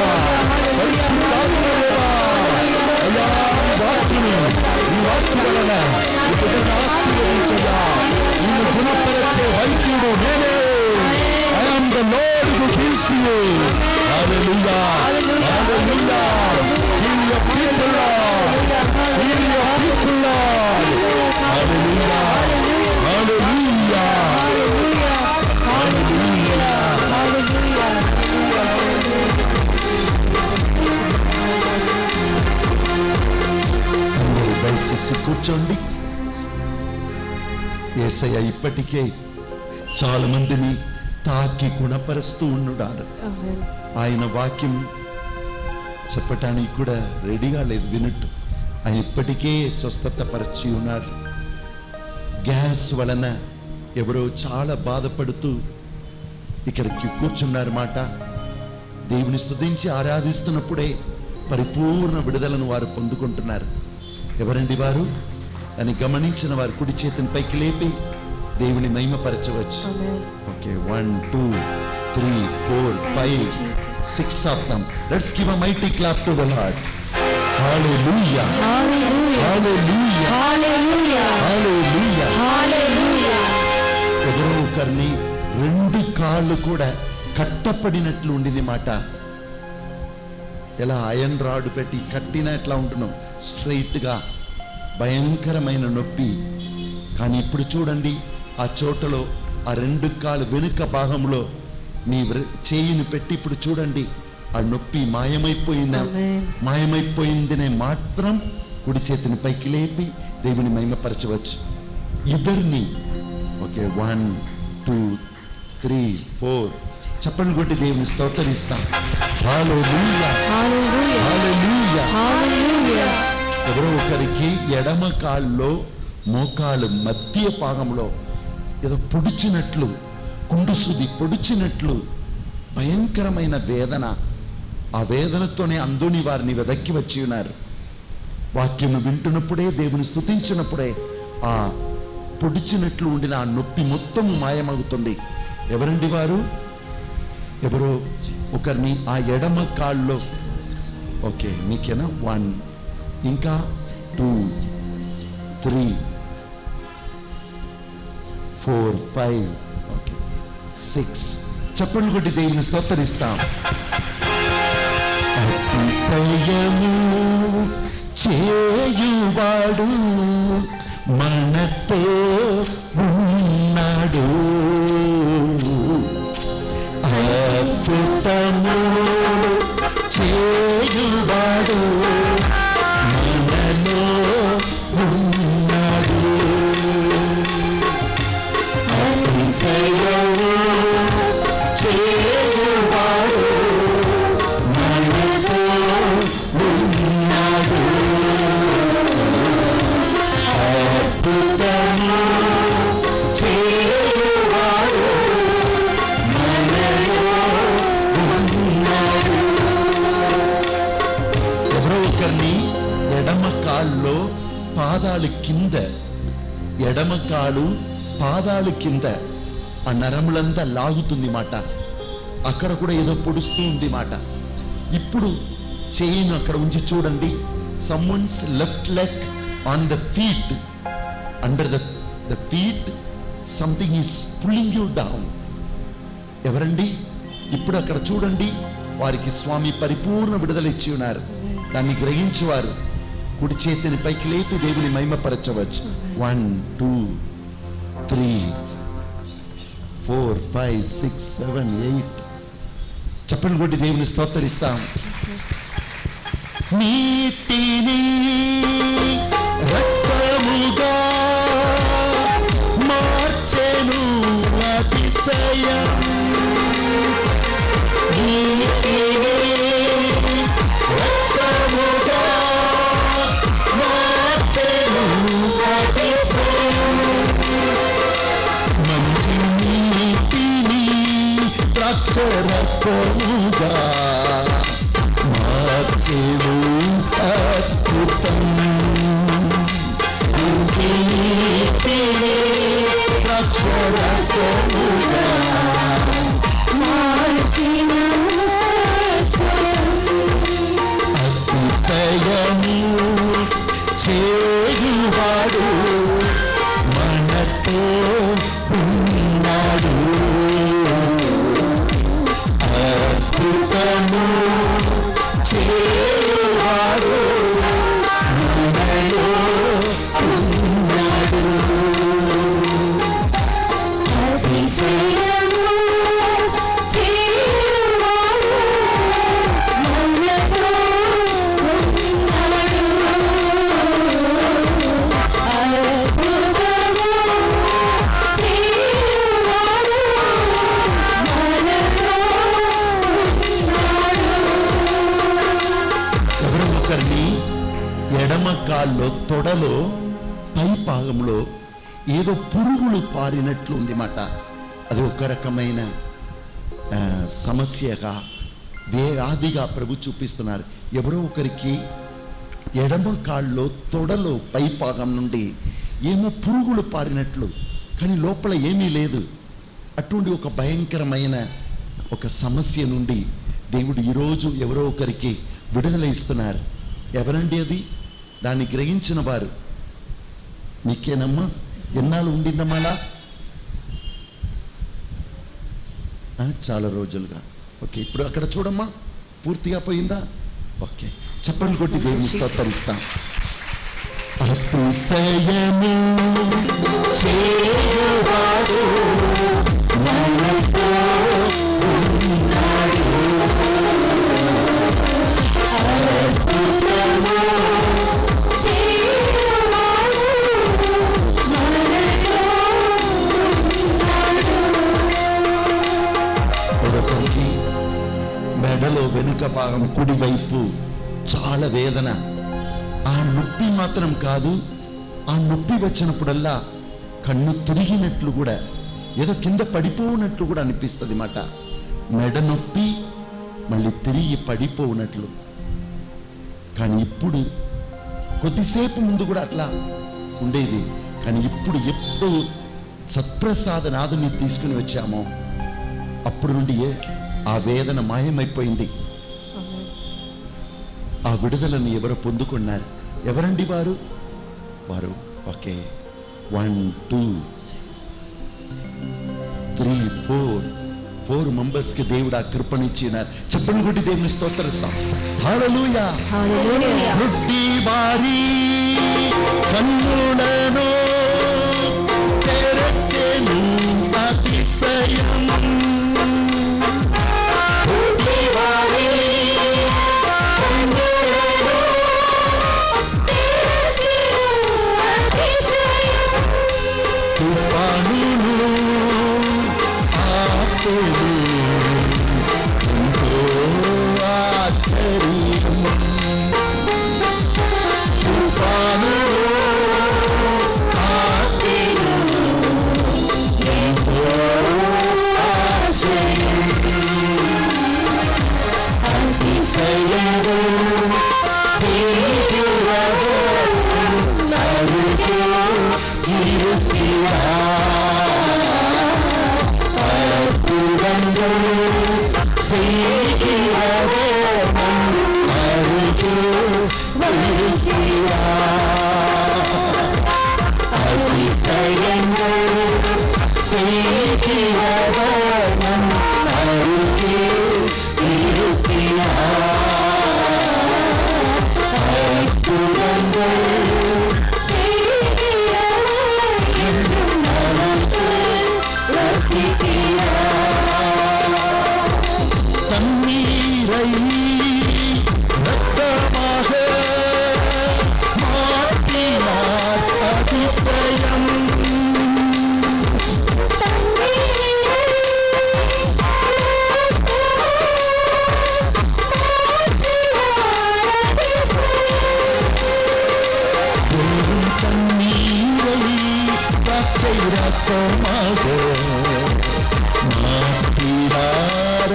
పరిశుద్ధాత్మదేవా అయ్యా ఈ వాక్యం వలన ఈ బిడ్డను ఆశీర్వదించగా నిన్ను గుణపరచే వైద్యుడు నేనే. I am the Lord who heals you. Hallelujah. Hallelujah. Heal your people, Lord. Heal your people, Lord. Hallelujah. Hallelujah. అందరూ దయచేసి కూర్చోండి. యేసయ్య ఇప్పటికే చాలా మందిని తాకి గుణపరుస్తూ ఉన్నాడు. ఆయన వాక్యం చెప్పటానికి కూడా రెడీగా లేదు వినట్టు. ఆయన ఇప్పటికే స్వస్థత పరిచి ఉన్నాడు. గ్యాస్ వలన ఎవరో చాలా బాధపడుతూ ఇక్కడికి కూర్చున్నారన్నమాట. దేవుని స్తుతించి ఆరాధిస్తున్నప్పుడే పరిపూర్ణ విడుదలను వారు పొందుకుంటున్నారు. ఎవరండి వారు అని గమనించిన వారు కుడి చేతిని పైకి లేపి దేవుని మహిమపరచవచ్చు. Okay, 1 2 3 4 5 6 of them. Let's give a mighty clap to the Lord. Hallelujah. Hallelujah. Hallelujah. Hallelujah. ఎవరో ఒకరిని 2 కాళ్ళు కూడా కట్టపడినట్లు ఉండింది మాట. ఎలా ఐరన్ రాడ్ పెట్టి కట్టినా ఎట్లా ఉంటున్నాం, స్ట్రైట్గా భయంకరమైన నొప్పి. కానీ ఇప్పుడు చూడండి, ఆ చోటలో ఆ 2 కాలు వెనుక భాగంలో మీ చేయిని పెట్టి ఇప్పుడు చూడండి, ఆ నొప్పి మాయమైపోయిందనే మాత్రం కుడి చేతిని పైకి లేపి దేవుని మహిమపరచవచ్చు. ఇద్దరిని ఓకే 1 2 3 4 చప్పట్లు కొట్టి దేవుని స్తోత్రిస్తాం. హల్లెలూయా, హల్లెలూయా, హల్లెలూయా. ఎవరో ఒకరికి ఎడమ కాళ్ళలో మోకాలు మధ్య భాగంలో ఏదో పొడిచినట్లు, కుండుసుది పొడిచినట్లు భయంకరమైన వేదన. ఆ వేదనతోనే అందుని వారిని వెదక్కి వచ్చి ఉన్నారు. వాక్యము వింటున్నప్పుడే, దేవుని స్తుతించినప్పుడే ఆ పొడిచినట్లు ఉండిన ఆ నొప్పి మొత్తం మాయమవుతుంది. ఎవరండి వారు? ఎవరో ఒకరిని ఆ ఎడమ కాళ్ళలో ఓకే మీకేనా 1 ఇంకా 2 3 4 5 ఓకే 6 చప్పట్లు కొట్టి దేవుని స్తోత్రిస్తాం. అతిశయము చేయువాడు మనతో ఉన్నాడు, అద్భుతము చేయువాడు మనలో ఉన్నాడు. అతిశయము చేయువాడు మనతో ఉన్నాడు, అద్భుతము చేయువాడు మనలో ఉన్నాడు. ఎవరో ఒకరిని ఎడమ కాళ్ళలో పాదాలు కింద, ఎడమ కాలు పాదాలు కింద ఆ నరములంతా లాగుతుంది మాట, అక్కడ కూడా ఏదో పొడుస్తూ ఉంది మాట. ఇప్పుడు చేయిను అక్కడ ఉంచి చూడండి, someone's left leg on the feet, under the feet something is pulling you down. ఎవరండి? ఇప్పుడు అక్కడ చూడండి, వారికి స్వామి పరిపూర్ణ విడుదల ఇచ్చి ఉన్నారు. దాన్ని గ్రహించేవారు కుడి చేతిని పైకి లేపి దేవుని మహిమపరచవచ్చు. 1 2 3 4 5 6 7 8 చప్పట్లు కొట్టి దేవుని స్తోత్రిస్తాం. నీతిని రక్తముగా మార్చెను అతిశయం, నీతిని రక్తముగా మార్చెను అతిశయం, మంచి నీతిని ద్రాక్షరసముగా మార్చెను అద్భుతం, మంచి నీతిని ద్రాక్షరసముగా మార్చెను అతిశయము చేయువాడు మనతో ఉన్నాడు, అద్భుతము చేయువాడు మనలో ఉన్నాడు, అతిశయము చేయువాడు మనతో ఉన్నాడు, అద్భుతము చేయువాడు మనలో ఉన్నాడు. ఎవరో ఒకరిని ఎడమ కాల్లో తొడలో పై భాగంలో ఏదో పురుగులు పారినట్లు ఉంది మాట. అది ఒక రకమైన సమస్యగా, వ్యాధిగా ప్రభు చూపిస్తున్నారు. ఎవరో ఒకరికి ఎడమ కాళ్ళలో తొడలో పై భాగం నుండి ఏమో పురుగులు పారినట్లు, కానీ లోపల ఏమీ లేదు. అటువంటి ఒక భయంకరమైన ఒక సమస్య నుండి దేవుడు ఈరోజు ఎవరో ఒకరికి విడుదల ఇస్తున్నారు. ఎవరండి అది? దాన్ని గ్రహించిన వారు. మీకేనమ్మా? ఎన్నాళ్ళు ఉండిందమ్మా అలా? చాలా రోజులుగా. ఓకే, ఇప్పుడు అక్కడ చూడమ్మా, పూర్తిగా పోయిందా? ఓకే, చప్పట్లు కొట్టి దేవుని స్తోత్రిస్తాం. అతిశయము చేయువాడు మనతో ఉన్నాడు. అద్భుతము చేయువాడు మనతో ఉన్నాడు. మెడలో వెనుక భాగం కుడివైపు చాలా వేదన. ఆ నొప్పి మాత్రం కాదు, ఆ నొప్పి వచ్చినప్పుడల్లా కన్ను తిరిగినట్లు కూడా, ఏదో కింద పడిపోవునట్లు కూడా అనిపిస్తుంది మాట. మెడ నొప్పి మళ్ళీ తిరిగి పడిపోవునట్లు. కానీ ఇప్పుడు కొద్దిసేపు ముందు కూడా అట్లా ఉండేది, కానీ ఇప్పుడు ఎప్పుడు సత్ప్రసాదనాథుని తీసుకుని వచ్చామో అప్పుడు నుండి ఆ వేదన మాయమైపోయింది. ఆ విడుదలను ఎవరు పొందుకున్నారు? ఎవరండి వారు? వారు ఓకే 1 2 3 4 మెంబర్స్ కి దేవుడు ఆ కృపనిచ్చినారు. చెప్పండి కొట్టి దేవుని స్తోత్రిస్తాం. హల్లెలూయా. గుడ్డి వారి కన్నులను తెరచెను అతిశయం. గుడ్డి వారి తుఫానును ఆపును ఎంతో ఆశ్చర్యం. తుఫానును ఆపును ఎంతో ఆశ్చర్యం. అతిశయము సేతురవు నరుకు తిరుతిరా. అద్భుతంగా సేతురవు నరుకు తిరుతిరా. అతిశయంగా సేతురవు నరుకు తిరుతిరా. అద్భుతంగా తన్నీరై రక్తమాహ మార్చినార్ అతిశయం. తన్నీరై రసమాగ మాటిరార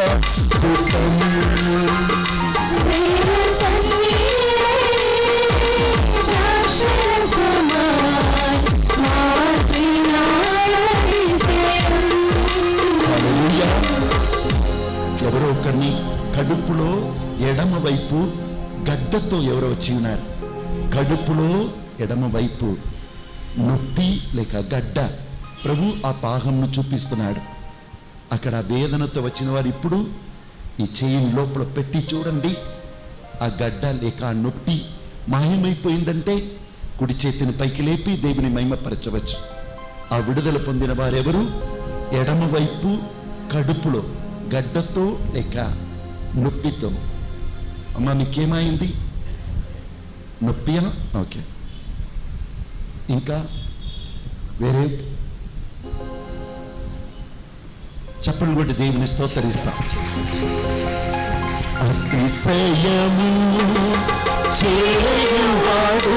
పుటం. ఎవరో ఒకరిని కడుపులో ఎడమ వైపు గడ్డతో ఎవరో వచ్చి ఉన్నారు. కడుపులో ఎడమ వైపు నొప్పి లేక గడ్డ. ప్రభు ఆ పాహంను చూపిస్తున్నాడు. అక్కడ వేదనతో వచ్చిన వారు ఇప్పుడు ఈ చెయ్యిని లోపల పెట్టి చూడండి, ఆ గడ్డ లేక ఆ నొప్పి మాయమైపోయిందంటే కుడి చేతిని పైకి లేపి దేవుని మహిమపరచవచ్చు. ఆ విడుదల పొందిన వారెవరు? ఎడమ వైపు కడుపులో గడ్డతో లేక నొప్పితో. అమ్మ మీకేమైంది? నొప్పియా? ఓకే. ఇంకా వేరే చప్పలు కొట్టి దేవుని స్తోత్రిస్తాం. అతిశయము చేయువాడు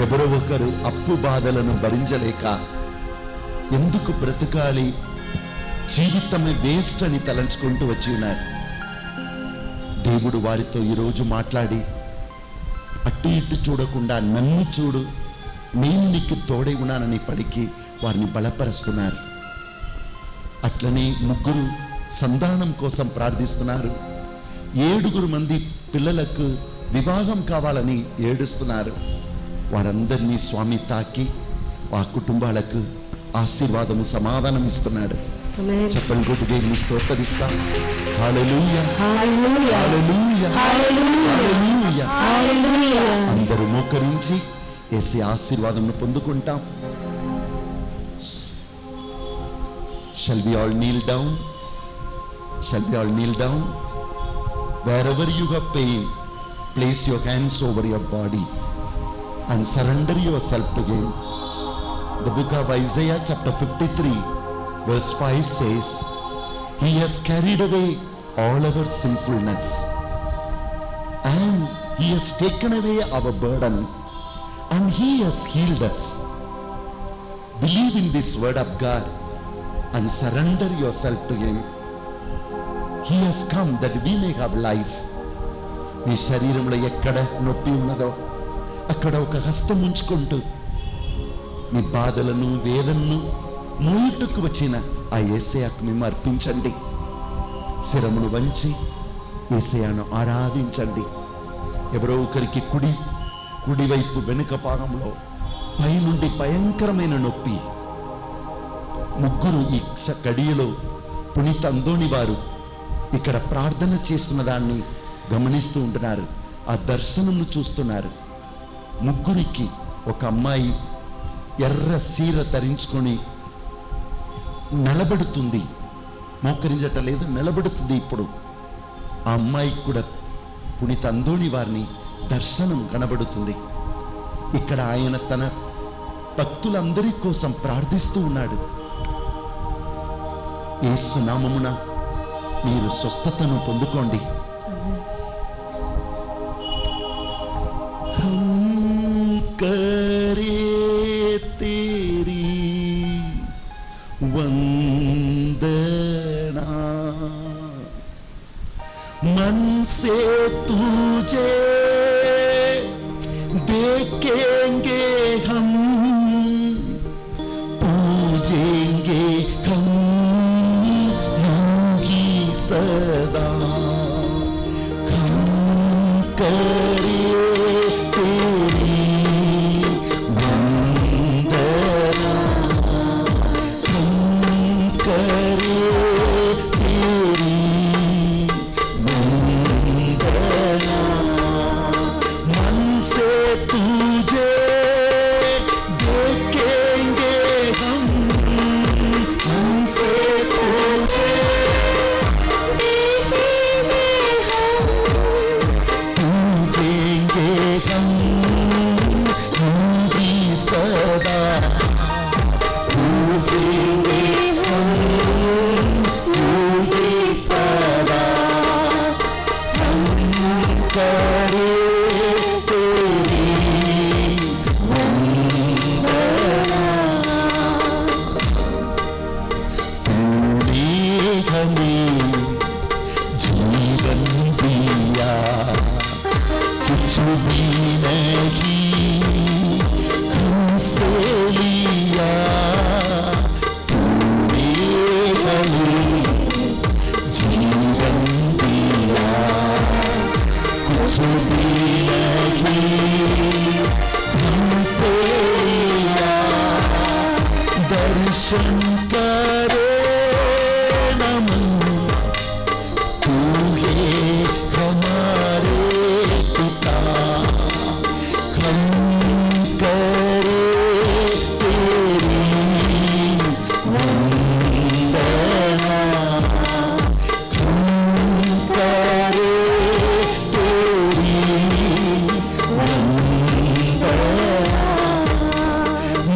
ఎవరో ఒకరు అప్పు బాధలను భరించలేక ఎందుకు బ్రతకాలి, జీవితమే వేస్ట్ అని తలంచుకుంటూ వచ్చి ఉన్నారు. దేవుడు వారితో ఈరోజు మాట్లాడి అటు ఇటు చూడకుండా నన్ను చూడు, నేను నీకు తోడై ఉన్నానని పలికి వారిని బలపరుస్తున్నారు. అట్లనే ముగ్గురు సంతానం కోసం ప్రార్థిస్తున్నారు. 7 మంది పిల్లలకు వివాహం కావాలని ఏడుస్తున్నారు. వారందరినీ స్వామి తాకి ఆ కుటుంబాలకు ఆశీర్వాదము, సమాధానం ఇస్తున్నాడు. చెప్పండి, కొట్టి దేవుని స్తోత్రిస్తాం. హల్లెలూయా, హల్లెలూయా, హల్లెలూయా, హల్లెలూయా, హల్లెలూయా. హల్లెలూయా. అందరూ మోకరించి యేసు ఆశీర్వాదమును పొందుకుంటాం. Shall we all kneel down? Shall we all kneel down? Wherever you have pain, place your hands over your body and surrender yourself to Him. The book of Isaiah chapter 53 verse 5 says, He has carried away all our sinfulness and He has taken away our burden and He has healed us. Believe in this word of God and surrender yourself to Him. He has come that we may have life. నీ శరీరంలో ఎక్కడ నొప్పి ఉన్నదో అక్కడ ఒక హస్తం ఉంచుకుంటూ మీ బాధలను, వేదనను మోయుటకు వచ్చిన ఆ యేసయ్యకు మేము అర్పించండి. శిరమును వంచి యేసయ్యను ఆరాధించండి. ఎవరో ఒకరికి కుడివైపు వెనుక భాగంలో పైనుండి భయంకరమైన నొప్పి. 3 ఈ గడియలో పునీత అందోని వారు ఇక్కడ ప్రార్థన చేస్తున్న దాన్ని గమనిస్తూ ఉంటున్నారు. ఆ దర్శనంను చూస్తున్నారు. 3కి ఒక అమ్మాయి ఎర్ర సీర ధరించుకొని నిలబడుతుంది. మోకరించటలేదు, నిలబడుతుంది. ఇప్పుడు ఆ అమ్మాయికి కూడా పునీత అందోని వారిని దర్శనం కనబడుతుంది. ఇక్కడ ఆయన తన భక్తులందరి కోసం ప్రార్థిస్తూ ఉన్నాడు. యేసు నామమున మీరు స్వస్థతను పొందుకోండి. करे तेरी वंदना, मन से तुझे देखेंगे हम, पूजेंगे हम यूं सदा. हम करे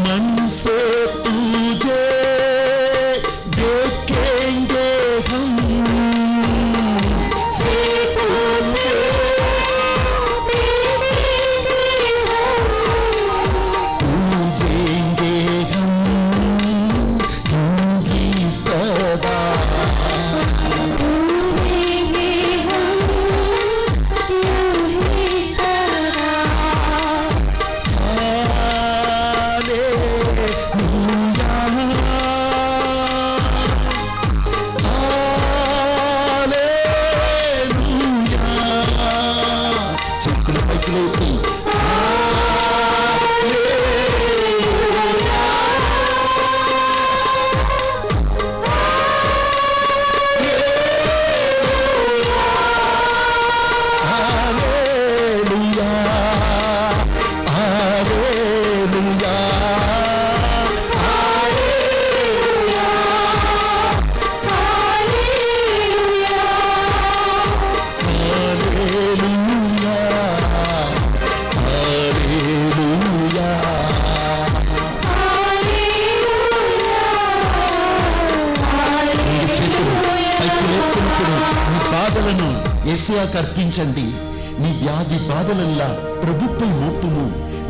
मन से तुझे నాకు అర్పించండి. నీ వ్యాధి బాధలల్లా ప్రభుపై మోపుము,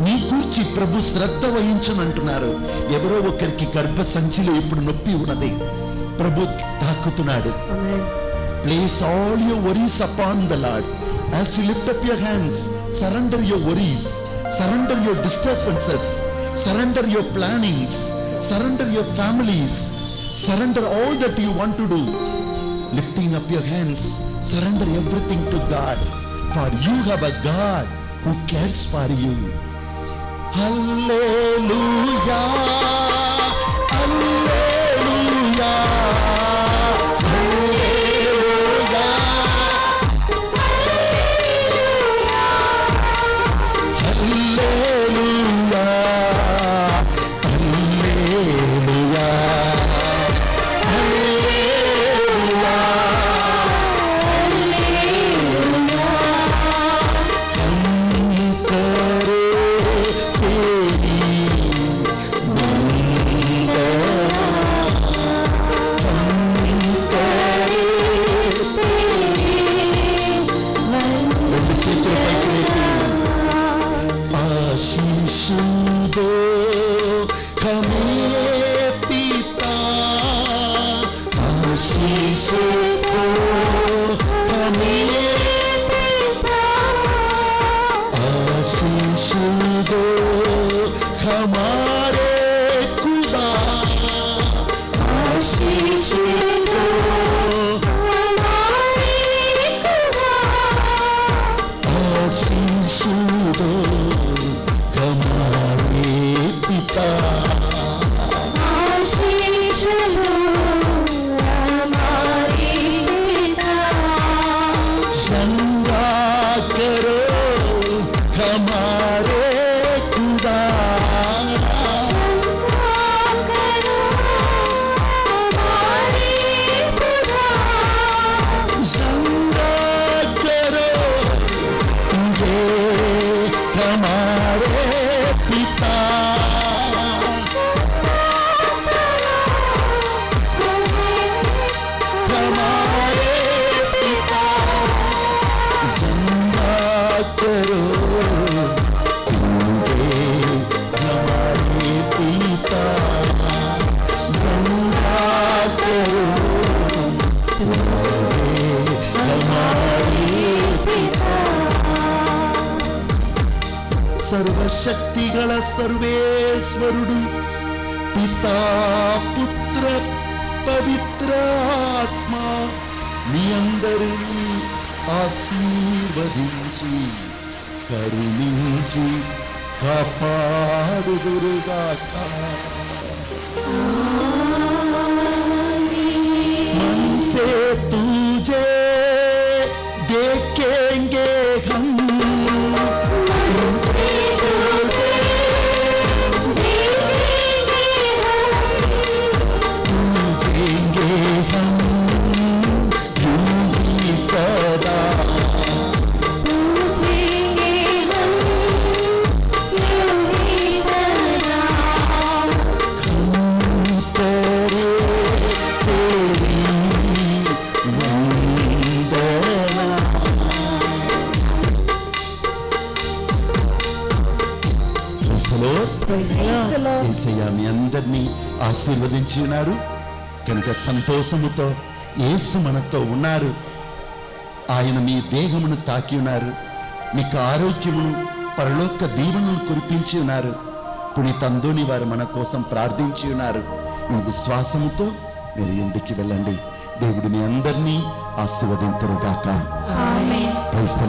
నీ కూర్చి ప్రభు శ్రద్ధ వహించనంటున్నారు. ఎవరో ఒకరికి గర్భ సంచిలో ఇప్పుడు నొప్పి ఉన్నది, ప్రభు తాకుతున్నాడు. Place all your worries upon the Lord. As you lift up your hands, surrender your worries, surrender your disturbances, surrender your plannings, surrender your families, surrender all that you want to do. Lifting up your hands, surrender everything to God, for you have a God who cares for you. Hallelujah, hallelujah. సర్వశక్తిగల సర్వేశ్వరుడు పితా పుత్ర పవిత్రాత్మ మీ అందరినీ ఆశీర్వదించి కరుణించి కాపాడుదురుగాక. మనసే తుజే దేఖేంగే హమ్, యేసయ్య మీ అందరినీ ఆశీర్వదించి ఉన్నారు కనుక సంతోషముతో యేసు మనతో ఉన్నారు. ఆయన మీ దేహమును తాకి ఉన్నారు, మీకు ఆరోగ్యమును పరలోక దీవెనలు కురిపించి ఉన్నారు. పునీత అందోని వారు మన కోసం ప్రార్థించి ఉన్నారు. ఈ విశ్వాసముతో మీరు ఇంటికి వెళ్ళండి. దేవుడు మీ అందరినీ ఆశీర్వదింతురుగాక. Praise the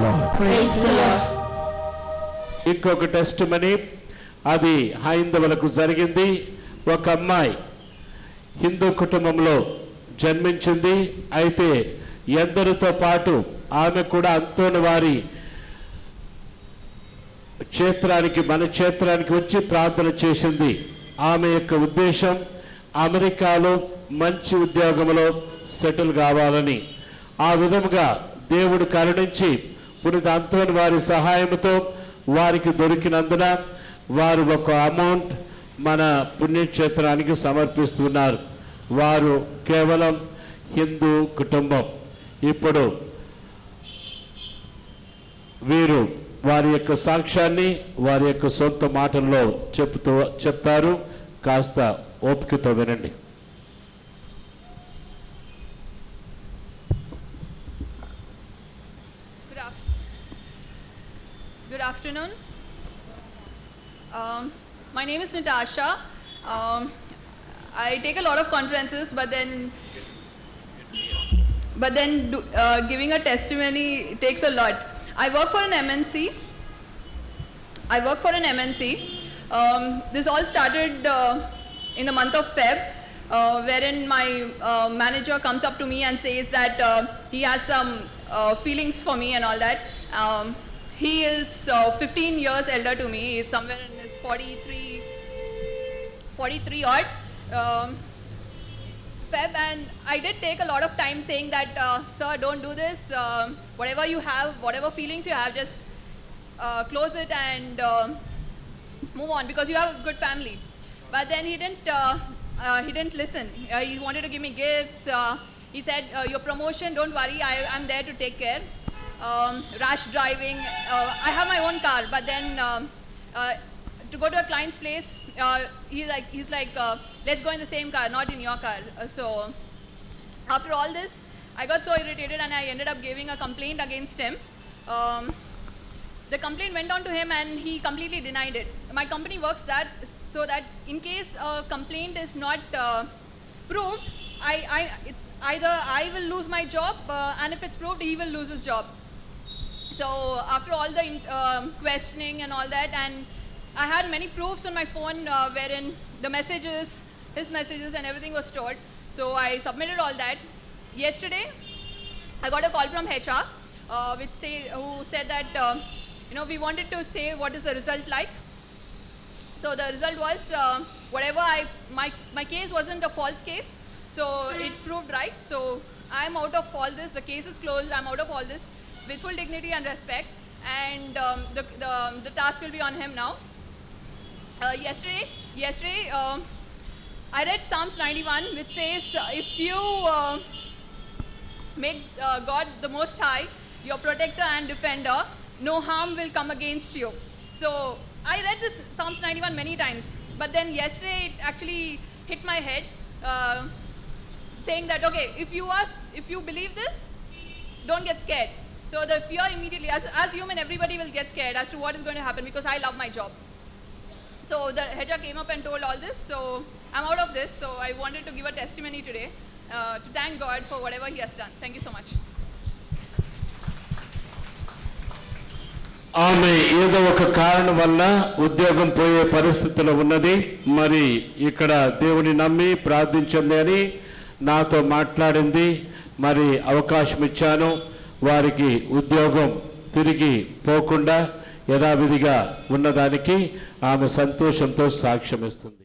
Lord. ఇంకొక టెస్ట్ మనీ, అది హైందవులకు జరిగింది. ఒక అమ్మాయి హిందూ కుటుంబంలో జన్మించింది. అయితే ఎందరితో పాటు ఆమె కూడా అంతోని వారి క్షేత్రానికి, మన క్షేత్రానికి వచ్చి ప్రార్థన చేసింది. ఆమె యొక్క ఉద్దేశం అమెరికాలో మంచి ఉద్యోగంలో సెటిల్ కావాలని. ఆ విధముగా దేవుడు కరుణించి పునీత అంతోని వారి సహాయంతో వారికి దొరికినందున వారు ఒక అమౌంట్ మన పుణ్యక్షేత్రానికి సమర్పిస్తున్నారు. వారు కేవలం హిందూ కుటుంబం. ఇప్పుడు వీరు వారి యొక్క సాక్ష్యాన్ని వారి యొక్క సొంత మాటల్లో చెప్తారు. కాస్త ఓపికతో వినండి. Good afternoon. My name is Natasha. I take a lot of conferences, but then giving a testimony takes a lot. I work for an MNC. This all started in the month of Feb, wherein my manager comes up to me and says that he has some feelings for me and all that. He is 15 years elder to me. He is somewhere in his 43 odd. Feb, and I did take a lot of time saying that, sir, don't do this. Whatever you have, whatever feelings you have, just close it and move on, because you have a good family. But then he didn't listen. He wanted to give me gifts. He said, your promotion, don't worry, I'm there to take care. Rash driving. I have my own car, but then to go to a client's place, he's like, let's go in the same car, not in your car. So after all this, I got so irritated and I ended up giving a complaint against him. The complaint went on to him and he completely denied it. My company works so that in case a complaint is not proved, it's either I will lose my job, and if it's proved, he will lose his job. So after all the questioning and all that, and I had many proofs on my phone wherein the messages, his messages and everything was stored. So I submitted all that. Yesterday, I got a call from HR, who said that we wanted to say what is the result like. So the result was whatever my case wasn't a false case, so it proved right. So I'm out of all this. The case is closed. I'm out of all this with full dignity and respect, and the task will be on him now. Yesterday, I read Psalms 91, which says, if you make God the Most High your protector and defender, no harm will come against you. So I read this Psalms 91 many times, but then yesterday it actually hit my head, saying that, okay, if you believe this, don't get scared. So the fear immediately, as human, everybody will get scared as to what is going to happen, because I love my job. So the HR came up and told all this, so I'm out of this. So I wanted to give a testimony today to thank God for whatever he has done. Thank you so much. ఆమె ఏదో ఒక కారణం వల్ల ఉద్యోగం పోయే పరిస్థితిలో ఉన్నది. మరి ఇక్కడ దేవుని నమ్మి ప్రార్థించండి అని నాతో మాట్లాడింది. మరి అవకాశం ఇచ్చాను. వారికి ఉద్యోగం తిరిగి పోకుండా యథావిధిగా ఉన్నదానికి ఆమె సంతోషంతో సాక్ష్యం ఇస్తుంది.